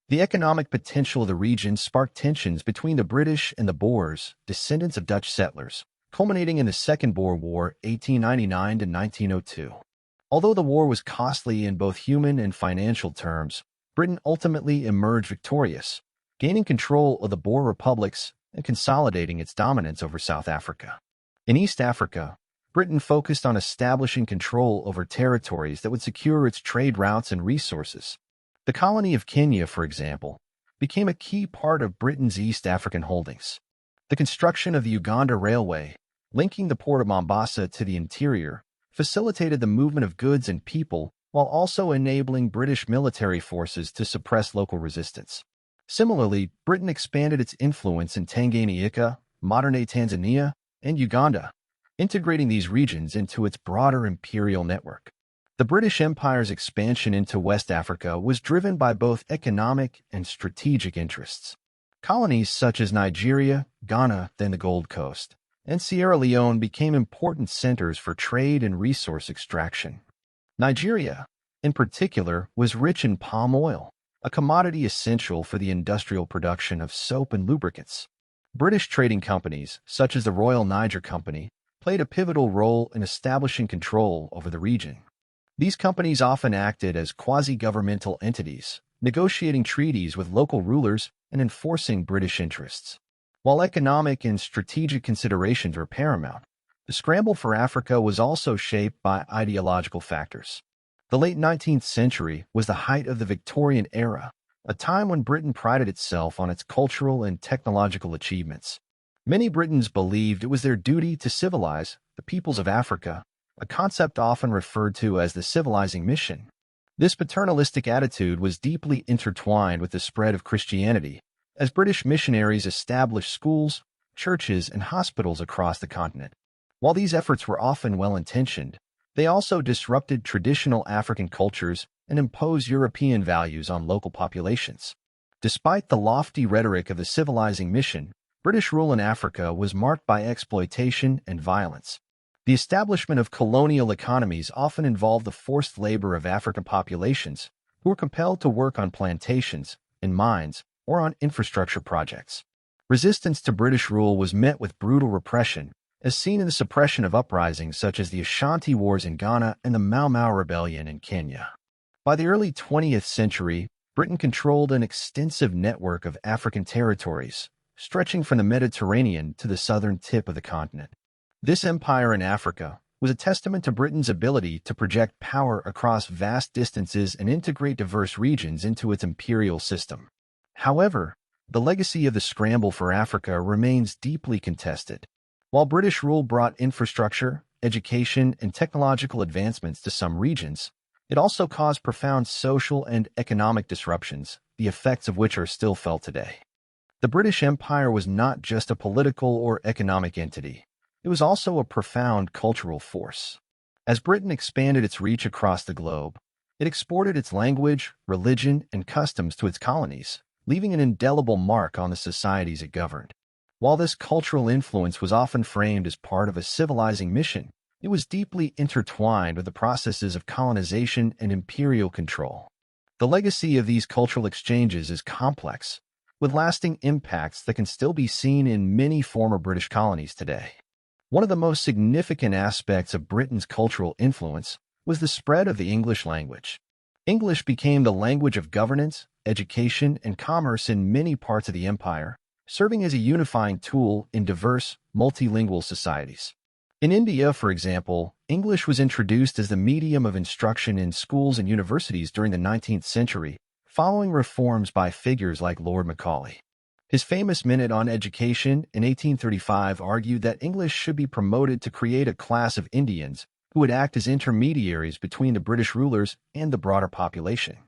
The economic potential of the region sparked tensions between the British and the Boers, descendants of Dutch settlers, culminating in the Second Boer War 1899 to 1902. Although the war was costly in both human and financial terms, Britain ultimately emerged victorious, gaining control of the Boer republics and consolidating its dominance over South Africa. In East Africa, Britain focused on establishing control over territories that would secure its trade routes and resources. The colony of Kenya, for example, became a key part of Britain's East African holdings. The construction of the Uganda Railway, linking the port of Mombasa to the interior, facilitated the movement of goods and people while also enabling British military forces to suppress local resistance. Similarly, Britain expanded its influence in Tanganyika, modern-day Tanzania, and Uganda, integrating these regions into its broader imperial network. The British Empire's expansion into West Africa was driven by both economic and strategic interests. Colonies such as Nigeria, Ghana, then the Gold Coast, and Sierra Leone became important centers for trade and resource extraction. Nigeria, in particular, was rich in palm oil, a commodity essential for the industrial production of soap and lubricants. British trading companies, such as the Royal Niger Company, played a pivotal role in establishing control over the region. These companies often acted as quasi-governmental entities, negotiating treaties with local rulers and enforcing British interests. While economic and strategic considerations were paramount, the scramble for Africa was also shaped by ideological factors. The late 19th century was the height of the Victorian era, a time when Britain prided itself on its cultural and technological achievements. Many Britons believed it was their duty to civilize the peoples of Africa, a concept often referred to as the civilizing mission. This paternalistic attitude was deeply intertwined with the spread of Christianity, as British missionaries established schools, churches, and hospitals across the continent. While these efforts were often well-intentioned, they also disrupted traditional African cultures and imposed European values on local populations. Despite the lofty rhetoric of the civilizing mission, British rule in Africa was marked by exploitation and violence. The establishment of colonial economies often involved the forced labor of African populations who were compelled to work on plantations, in mines, or on infrastructure projects. Resistance to British rule was met with brutal repression, as seen in the suppression of uprisings such as the Ashanti Wars in Ghana and the Mau Mau Rebellion in Kenya. By the early 20th century, Britain controlled an extensive network of African territories, stretching from the Mediterranean to the southern tip of the continent. This empire in Africa was a testament to Britain's ability to project power across vast distances and integrate diverse regions into its imperial system. However, the legacy of the scramble for Africa remains deeply contested. While British rule brought infrastructure, education, and technological advancements to some regions, it also caused profound social and economic disruptions, the effects of which are still felt today. The British Empire was not just a political or economic entity. It was also a profound cultural force. As Britain expanded its reach across the globe, it exported its language, religion, and customs to its colonies, leaving an indelible mark on the societies it governed. While this cultural influence was often framed as part of a civilizing mission, it was deeply intertwined with the processes of colonization and imperial control. The legacy of these cultural exchanges is complex, with lasting impacts that can still be seen in many former British colonies today. One of the most significant aspects of Britain's cultural influence was the spread of the English language. English became the language of governance, education, and commerce in many parts of the empire, serving as a unifying tool in diverse, multilingual societies. In India, for example, English was introduced as the medium of instruction in schools and universities during the 19th century, following reforms by figures like Lord Macaulay. His famous Minute on Education in 1835 argued that English should be promoted to create a class of Indians who would act as intermediaries between the British rulers and the broader population.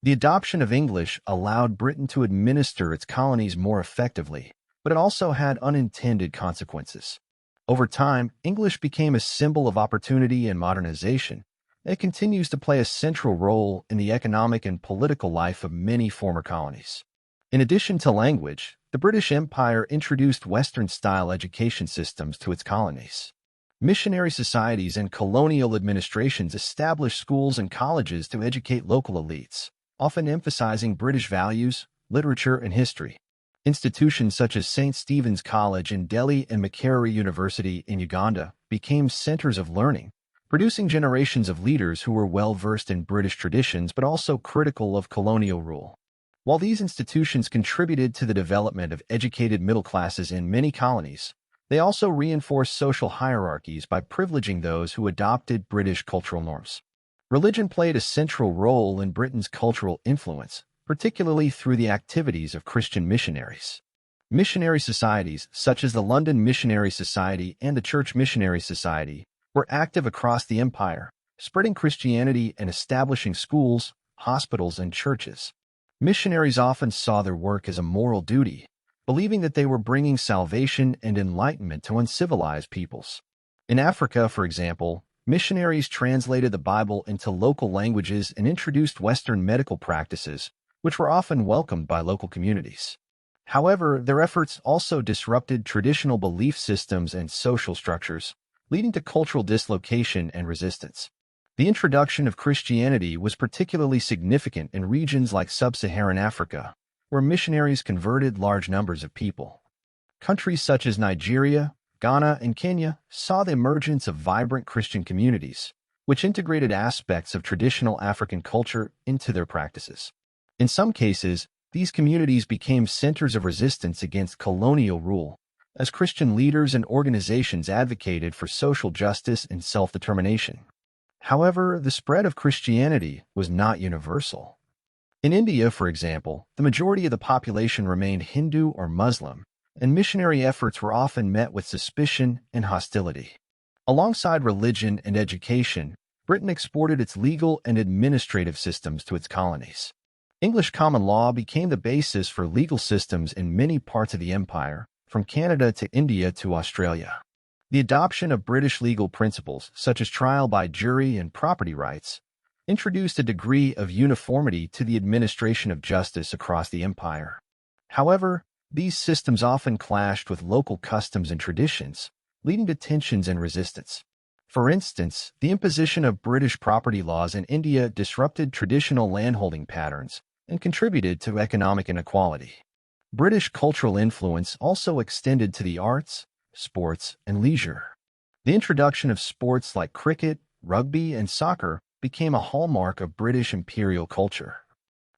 The adoption of English allowed Britain to administer its colonies more effectively, but it also had unintended consequences. Over time, English became a symbol of opportunity and modernization. It continues to play a central role in the economic and political life of many former colonies. In addition to language, the British Empire introduced Western-style education systems to its colonies. Missionary societies and colonial administrations established schools and colleges to educate local elites, often emphasizing British values, literature, and history. Institutions such as St. Stephen's College in Delhi and Makerere University in Uganda became centers of learning, producing generations of leaders who were well-versed in British traditions but also critical of colonial rule. While these institutions contributed to the development of educated middle classes in many colonies, they also reinforced social hierarchies by privileging those who adopted British cultural norms. Religion played a central role in Britain's cultural influence, particularly through the activities of Christian missionaries. Missionary societies, such as the London Missionary Society and the Church Missionary Society, were active across the empire, spreading Christianity and establishing schools, hospitals, and churches. Missionaries often saw their work as a moral duty, believing that they were bringing salvation and enlightenment to uncivilized peoples. In Africa, for example, missionaries translated the Bible into local languages and introduced Western medical practices, which were often welcomed by local communities. However, their efforts also disrupted traditional belief systems and social structures, leading to cultural dislocation and resistance. The introduction of Christianity was particularly significant in regions like sub-Saharan Africa, where missionaries converted large numbers of people. Countries such as Nigeria, Ghana, and Kenya saw the emergence of vibrant Christian communities, which integrated aspects of traditional African culture into their practices. In some cases, these communities became centers of resistance against colonial rule, as Christian leaders and organizations advocated for social justice and self-determination. However, the spread of Christianity was not universal. In India, for example, the majority of the population remained Hindu or Muslim, and missionary efforts were often met with suspicion and hostility. Alongside religion and education, Britain exported its legal and administrative systems to its colonies. English common law became the basis for legal systems in many parts of the empire, from Canada to India to Australia. The adoption of British legal principles, such as trial by jury and property rights, introduced a degree of uniformity to the administration of justice across the empire. However, these systems often clashed with local customs and traditions, leading to tensions and resistance. For instance, the imposition of British property laws in India disrupted traditional landholding patterns and contributed to economic inequality. British cultural influence also extended to the arts, sports, and leisure. The introduction of sports like cricket, rugby, and soccer became a hallmark of British imperial culture.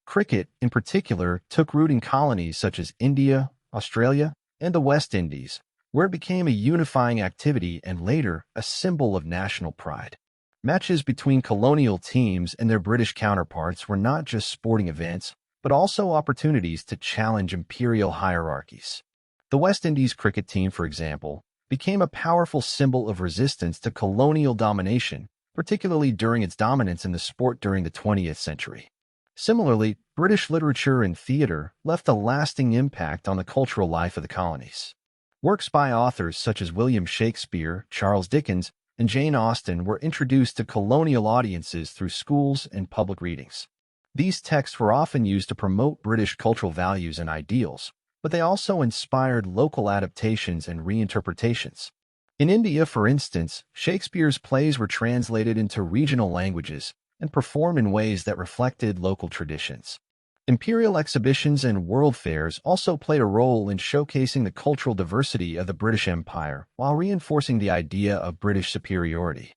Cricket, in particular, took root in colonies such as India, Australia, and the West Indies, where it became a unifying activity and later a symbol of national pride. Matches between colonial teams and their British counterparts were not just sporting events, but also opportunities to challenge imperial hierarchies. The West Indies cricket team, for example, became a powerful symbol of resistance to colonial domination, particularly during its dominance in the sport during the 20th century. Similarly, British literature and theater left a lasting impact on the cultural life of the colonies. Works by authors such as William Shakespeare, Charles Dickens, and Jane Austen were introduced to colonial audiences through schools and public readings. These texts were often used to promote British cultural values and ideals, but they also inspired local adaptations and reinterpretations. In India, for instance, Shakespeare's plays were translated into regional languages and performed in ways that reflected local traditions. Imperial exhibitions and world fairs also played a role in showcasing the cultural diversity of the British Empire while reinforcing the idea of British superiority.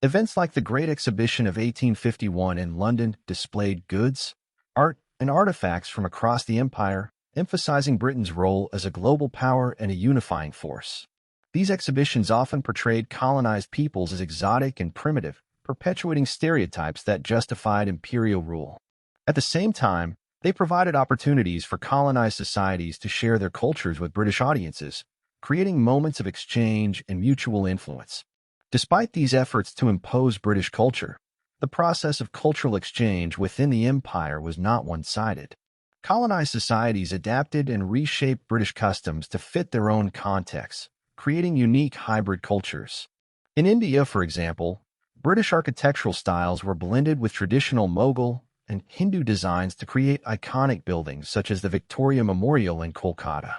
Events like the Great Exhibition of 1851 in London displayed goods, art, and artifacts from across the empire, emphasizing Britain's role as a global power and a unifying force. These exhibitions often portrayed colonized peoples as exotic and primitive, perpetuating stereotypes that justified imperial rule. At the same time, they provided opportunities for colonized societies to share their cultures with British audiences, creating moments of exchange and mutual influence. Despite these efforts to impose British culture, the process of cultural exchange within the empire was not one-sided. Colonized societies adapted and reshaped British customs to fit their own contexts, creating unique hybrid cultures. In India, for example, British architectural styles were blended with traditional Mughal and Hindu designs to create iconic buildings such as the Victoria Memorial in Kolkata.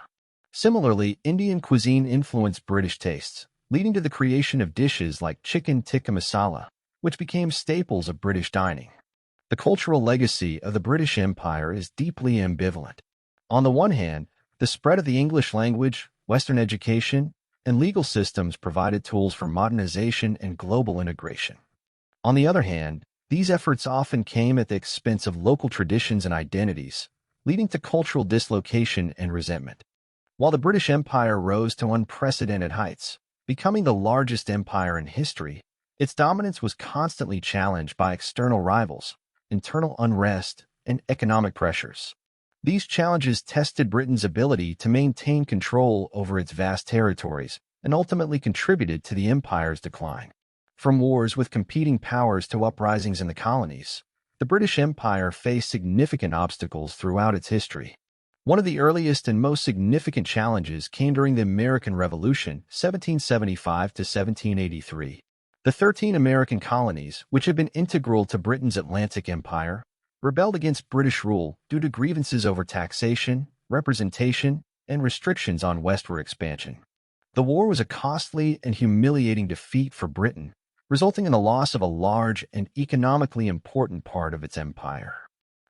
Similarly, Indian cuisine influenced British tastes, leading to the creation of dishes like chicken tikka masala, which became staples of British dining. The cultural legacy of the British Empire is deeply ambivalent. On the one hand, the spread of the English language, Western education, and legal systems provided tools for modernization and global integration. On the other hand, these efforts often came at the expense of local traditions and identities, leading to cultural dislocation and resentment. While the British Empire rose to unprecedented heights, becoming the largest empire in history, its dominance was constantly challenged by external rivals, internal unrest, and economic pressures. These challenges tested Britain's ability to maintain control over its vast territories and ultimately contributed to the empire's decline. From wars with competing powers to uprisings in the colonies, The British Empire faced significant obstacles throughout its history. One of the earliest and most significant challenges came during the American Revolution, 1775 to 1783. The 13 American colonies, which had been integral to Britain's Atlantic Empire, rebelled against British rule due to grievances over taxation, representation, and restrictions on westward expansion. The war was a costly and humiliating defeat for Britain, resulting in the loss of a large and economically important part of its empire.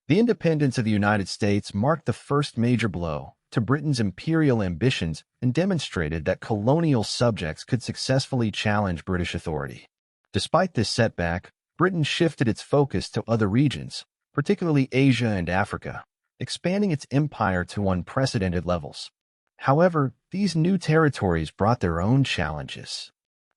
The independence of the United States marked the first major blow to Britain's imperial ambitions and demonstrated that colonial subjects could successfully challenge British authority. Despite this setback, Britain shifted its focus to other regions, particularly Asia and Africa, expanding its empire to unprecedented levels. However, these new territories brought their own challenges.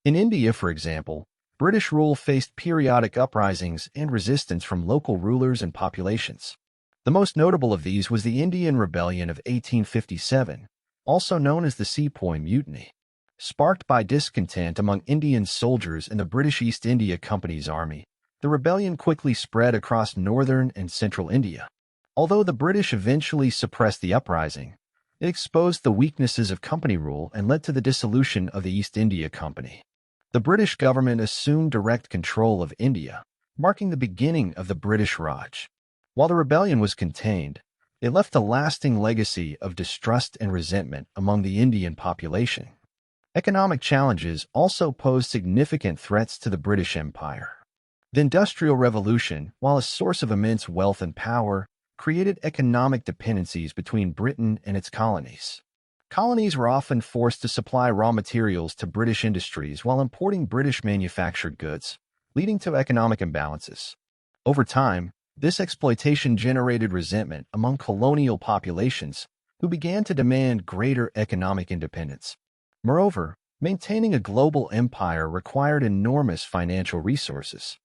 In India, for example, British rule faced periodic uprisings and resistance from local rulers and populations. The most notable of these was the Indian Rebellion of 1857, also known as the Sepoy Mutiny. Sparked by discontent among Indian soldiers in the British East India Company's army, the rebellion quickly spread across northern and central India. Although the British eventually suppressed the uprising, it exposed the weaknesses of company rule and led to the dissolution of the East India Company. The British government assumed direct control of India, marking the beginning of the British Raj. While the rebellion was contained, it left a lasting legacy of distrust and resentment among the Indian population. Economic challenges also posed significant threats to the British Empire. The Industrial Revolution, while a source of immense wealth and power, created economic dependencies between Britain and its colonies. Colonies were often forced to supply raw materials to British industries while importing British manufactured goods, leading to economic imbalances. Over time, this exploitation generated resentment among colonial populations who began to demand greater economic independence. Moreover, maintaining a global empire required enormous financial resources.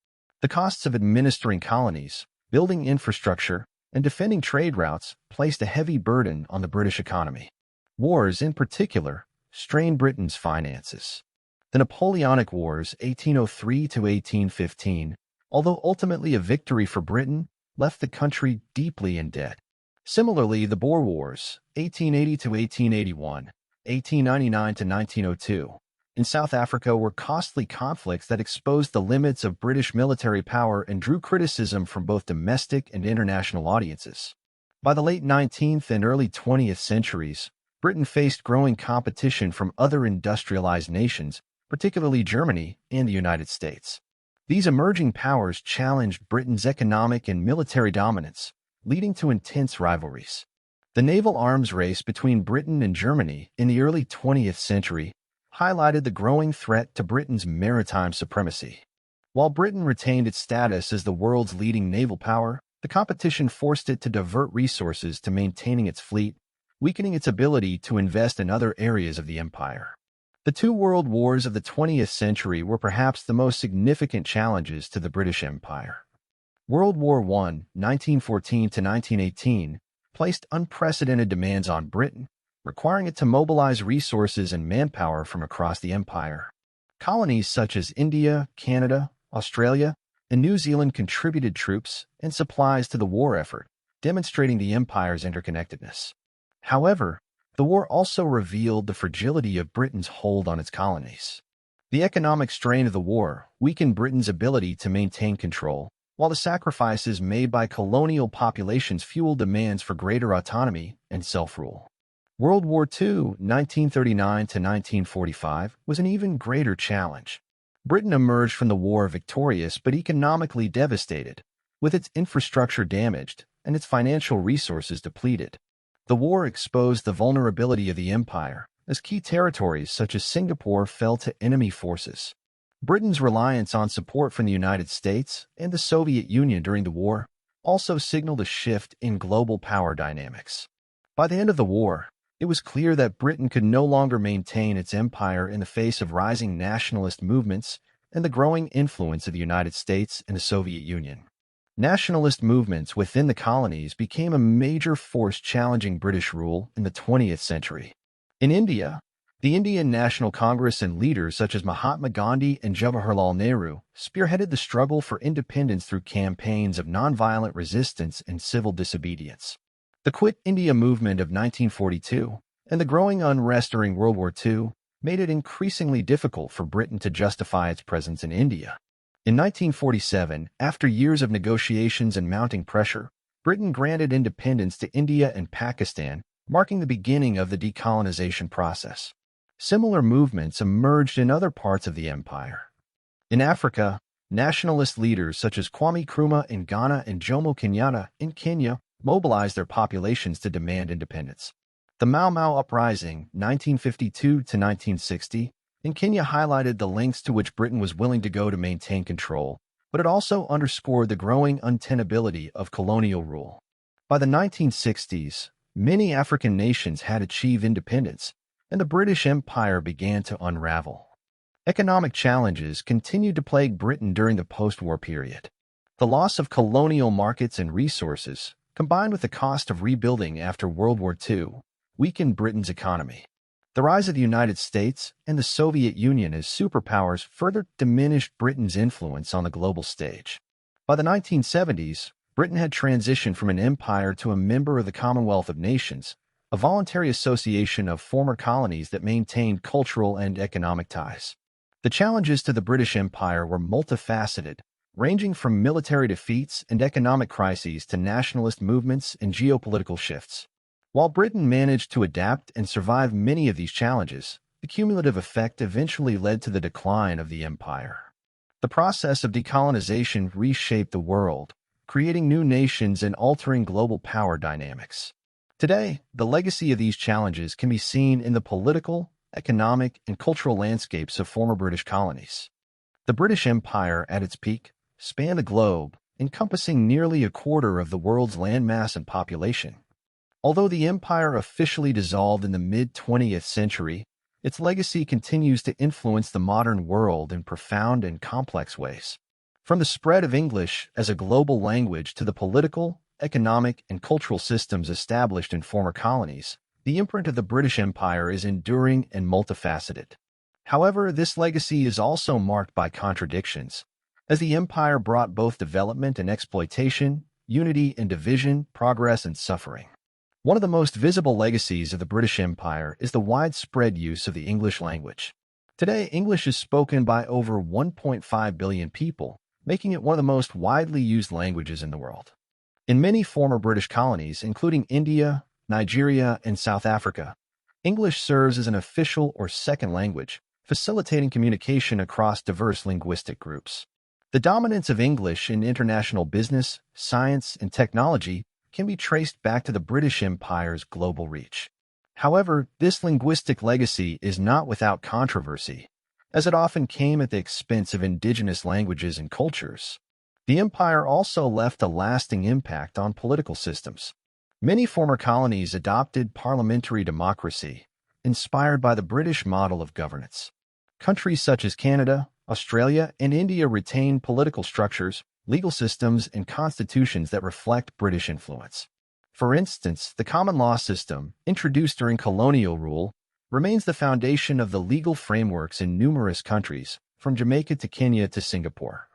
The costs of administering colonies, building infrastructure, and defending trade routes placed a heavy burden on the British economy. Wars, in particular, strained Britain's finances. The Napoleonic Wars, 1803 to 1815, although ultimately a victory for Britain, left the country deeply in debt. Similarly, the Boer Wars, 1880 to 1881, 1899 to 1902, in South Africa were costly conflicts that exposed the limits of British military power and drew criticism from both domestic and international audiences. By the late 19th and early 20th centuries, Britain faced growing competition from other industrialized nations, particularly Germany and the United States. These emerging powers challenged Britain's economic and military dominance, leading to intense rivalries. The naval arms race between Britain and Germany in the early 20th century highlighted the growing threat to Britain's maritime supremacy. While Britain retained its status as the world's leading naval power, the competition forced it to divert resources to maintaining its fleet, weakening its ability to invest in other areas of the empire. The two world wars of the 20th century were perhaps the most significant challenges to the British Empire. World War I, 1914 to 1918, placed unprecedented demands on Britain, requiring it to mobilize resources and manpower from across the empire. Colonies such as India, Canada, Australia, and New Zealand contributed troops and supplies to the war effort, demonstrating the empire's interconnectedness. However, the war also revealed the fragility of Britain's hold on its colonies. The economic strain of the war weakened Britain's ability to maintain control, while the sacrifices made by colonial populations fueled demands for greater autonomy and self-rule. World War II, 1939 to 1945, was an even greater challenge. Britain emerged from the war victorious but economically devastated, with its infrastructure damaged and its financial resources depleted. The war exposed the vulnerability of the empire, as key territories such as Singapore fell to enemy forces. Britain's reliance on support from the United States and the Soviet Union during the war also signaled a shift in global power dynamics. By the end of the war, it was clear that Britain could no longer maintain its empire in the face of rising nationalist movements and the growing influence of the United States and the Soviet Union. Nationalist movements within the colonies became a major force challenging British rule in the 20th century. In India, The Indian National Congress and leaders such as Mahatma Gandhi and Jawaharlal Nehru spearheaded the struggle for independence through campaigns of nonviolent resistance and civil disobedience. The Quit India movement of 1942 and the growing unrest during World War II made it increasingly difficult for Britain to justify its presence in India. In 1947, after years of negotiations and mounting pressure, Britain granted independence to India and Pakistan, marking the beginning of the decolonization process. Similar movements emerged in other parts of the empire. In Africa, nationalist leaders such as Kwame Nkrumah in Ghana and Jomo Kenyatta in Kenya mobilized their populations to demand independence. The Mau Mau Uprising, 1952 to 1960, in Kenya highlighted the lengths to which Britain was willing to go to maintain control, but it also underscored the growing untenability of colonial rule. By the 1960s, many African nations had achieved independence, and the British Empire began to unravel. Economic challenges continued to plague Britain during the post-war period. The loss of colonial markets and resources, combined with the cost of rebuilding after World War II, weakened Britain's economy. The rise of the United States and the Soviet Union as superpowers further diminished Britain's influence on the global stage. By the 1970s, Britain had transitioned from an empire to a member of the Commonwealth of Nations, a voluntary association of former colonies that maintained cultural and economic ties. The challenges to the British Empire were multifaceted, ranging from military defeats and economic crises to nationalist movements and geopolitical shifts. While Britain managed to adapt and survive many of these challenges, the cumulative effect eventually led to the decline of the empire. The process of decolonization reshaped the world, creating new nations and altering global power dynamics. Today, the legacy of these challenges can be seen in the political, economic, and cultural landscapes of former British colonies. The British Empire, at its peak, spanned the globe, encompassing nearly a quarter of the world's landmass and population. Although the empire officially dissolved in the mid-20th century, its legacy continues to influence the modern world in profound and complex ways. From the spread of English as a global language to the political, economic, and cultural systems established in former colonies, the imprint of the British Empire is enduring and multifaceted. However, this legacy is also marked by contradictions, as the empire brought both development and exploitation, unity and division, progress and suffering. One of the most visible legacies of the British Empire is the widespread use of the English language. Today, English is spoken by over 1.5 billion people, making it one of the most widely used languages in the world. In many former British colonies, including India, Nigeria, and South Africa, English serves as an official or second language, facilitating communication across diverse linguistic groups. The dominance of English in international business, science, and technology can be traced back to the British Empire's global reach. However, this linguistic legacy is not without controversy, as it often came at the expense of indigenous languages and cultures. The empire also left a lasting impact on political systems. Many former colonies adopted parliamentary democracy, inspired by the British model of governance. Countries such as Canada, Australia, and India retain political structures, legal systems, and constitutions that reflect British influence. For instance, the common law system, introduced during colonial rule, remains the foundation of the legal frameworks in numerous countries, from Jamaica to Kenya to Singapore.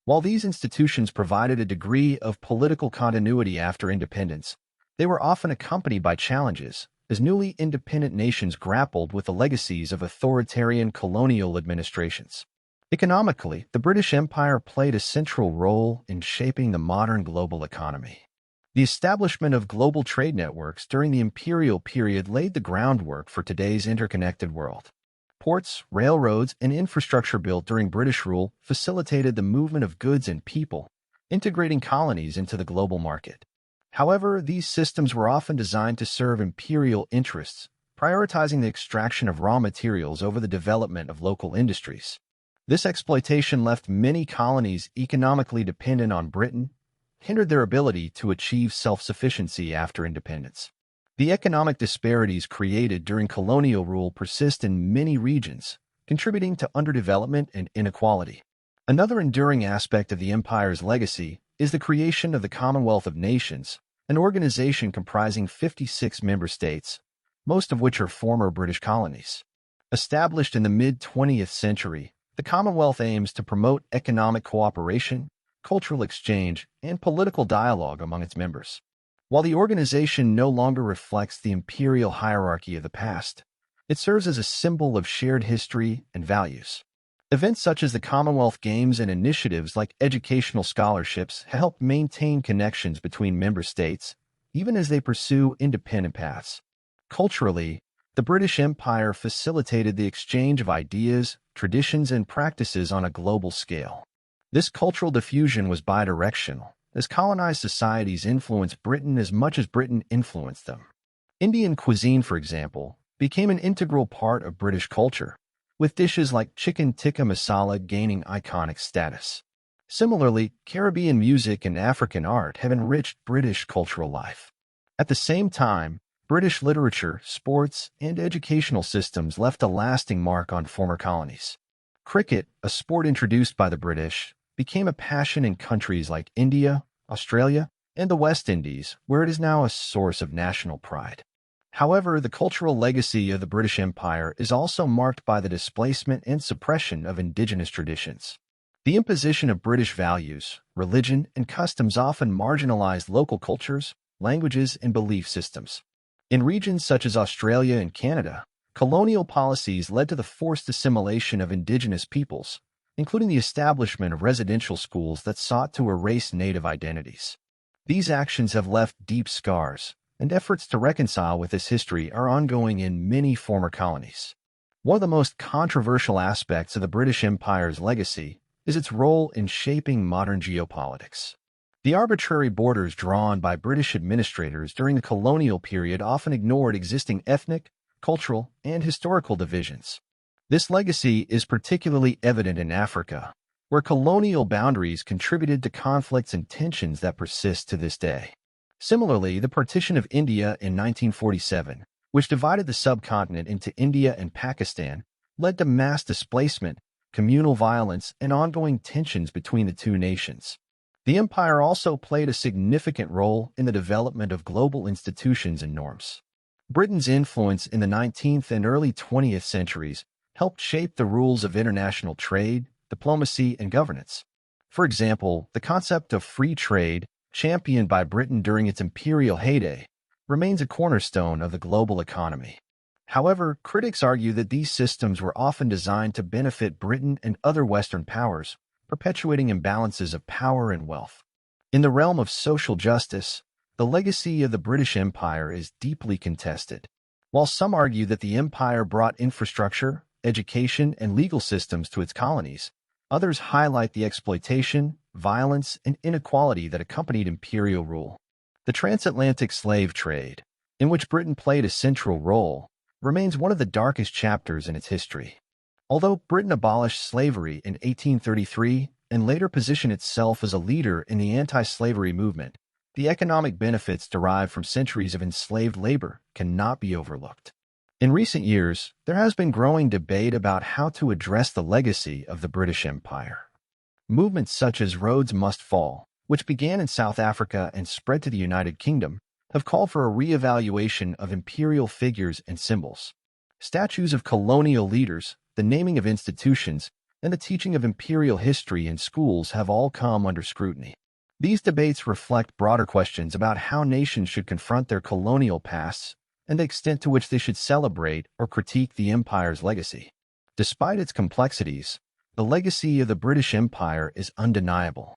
While these institutions provided a degree of political continuity after independence, they were often accompanied by challenges, as newly independent nations grappled with the legacies of authoritarian colonial administrations. Economically, the British Empire played a central role in shaping the modern global economy. The establishment of global trade networks during the imperial period laid the groundwork for today's interconnected world. Ports, railroads, and infrastructure built during British rule facilitated the movement of goods and people, integrating colonies into the global market. However, these systems were often designed to serve imperial interests, prioritizing the extraction of raw materials over the development of local industries. This exploitation left many colonies economically dependent on Britain, hindered their ability to achieve self-sufficiency after independence. The economic disparities created during colonial rule persist in many regions, contributing to underdevelopment and inequality. Another enduring aspect of the empire's legacy is the creation of the Commonwealth of Nations, an organization comprising 56 member states, most of which are former British colonies. Established in the mid-20th century, the Commonwealth aims to promote economic cooperation, cultural exchange, and political dialogue among its members. While the organization no longer reflects the imperial hierarchy of the past, it serves as a symbol of shared history and values. Events such as the Commonwealth Games and initiatives like educational scholarships have helped maintain connections between member states, even as they pursue independent paths. Culturally, the British Empire facilitated the exchange of ideas, traditions, and practices on a global scale. This cultural diffusion was bidirectional, as colonized societies influenced Britain as much as Britain influenced them. Indian cuisine, for example, became an integral part of British culture, with dishes like chicken tikka masala gaining iconic status. Similarly, Caribbean music and African art have enriched British cultural life. At the same time, British literature, sports, and educational systems left a lasting mark on former colonies. Cricket, a sport introduced by the British, became a passion in countries like India, Australia, and the West Indies, where it is now a source of national pride. However, the cultural legacy of the British Empire is also marked by the displacement and suppression of indigenous traditions. The imposition of British values, religion, and customs often marginalized local cultures, languages, and belief systems. In regions such as Australia and Canada, colonial policies led to the forced assimilation of indigenous peoples, including the establishment of residential schools that sought to erase native identities. These actions have left deep scars, and efforts to reconcile with this history are ongoing in many former colonies. One of the most controversial aspects of the British Empire's legacy is its role in shaping modern geopolitics. The arbitrary borders drawn by British administrators during the colonial period often ignored existing ethnic, cultural, and historical divisions. This legacy is particularly evident in Africa, where colonial boundaries contributed to conflicts and tensions that persist to this day. Similarly, the partition of India in 1947, which divided the subcontinent into India and Pakistan, led to mass displacement, communal violence, and ongoing tensions between the two nations. The empire also played a significant role in the development of global institutions and norms. Britain's influence in the 19th and early 20th centuries helped shape the rules of international trade, diplomacy, and governance. For example, the concept of free trade, championed by Britain during its imperial heyday, remains a cornerstone of the global economy. However, critics argue that these systems were often designed to benefit Britain and other Western powers, perpetuating imbalances of power and wealth. In the realm of social justice, the legacy of the British Empire is deeply contested. While some argue that the empire brought infrastructure, education, and legal systems to its colonies, others highlight the exploitation, violence, and inequality that accompanied imperial rule. The transatlantic slave trade, in which Britain played a central role, remains one of the darkest chapters in its history. Although Britain abolished slavery in 1833 and later positioned itself as a leader in the anti-slavery movement, the economic benefits derived from centuries of enslaved labor cannot be overlooked. In recent years, there has been growing debate about how to address the legacy of the British Empire. Movements such as Rhodes Must Fall, which began in South Africa and spread to the United Kingdom, have called for a re-evaluation of imperial figures and symbols. Statues of colonial leaders, the naming of institutions, and the teaching of imperial history in schools have all come under scrutiny. These debates reflect broader questions about how nations should confront their colonial pasts and the extent to which they should celebrate or critique the empire's legacy. Despite its complexities, the legacy of the British Empire is undeniable.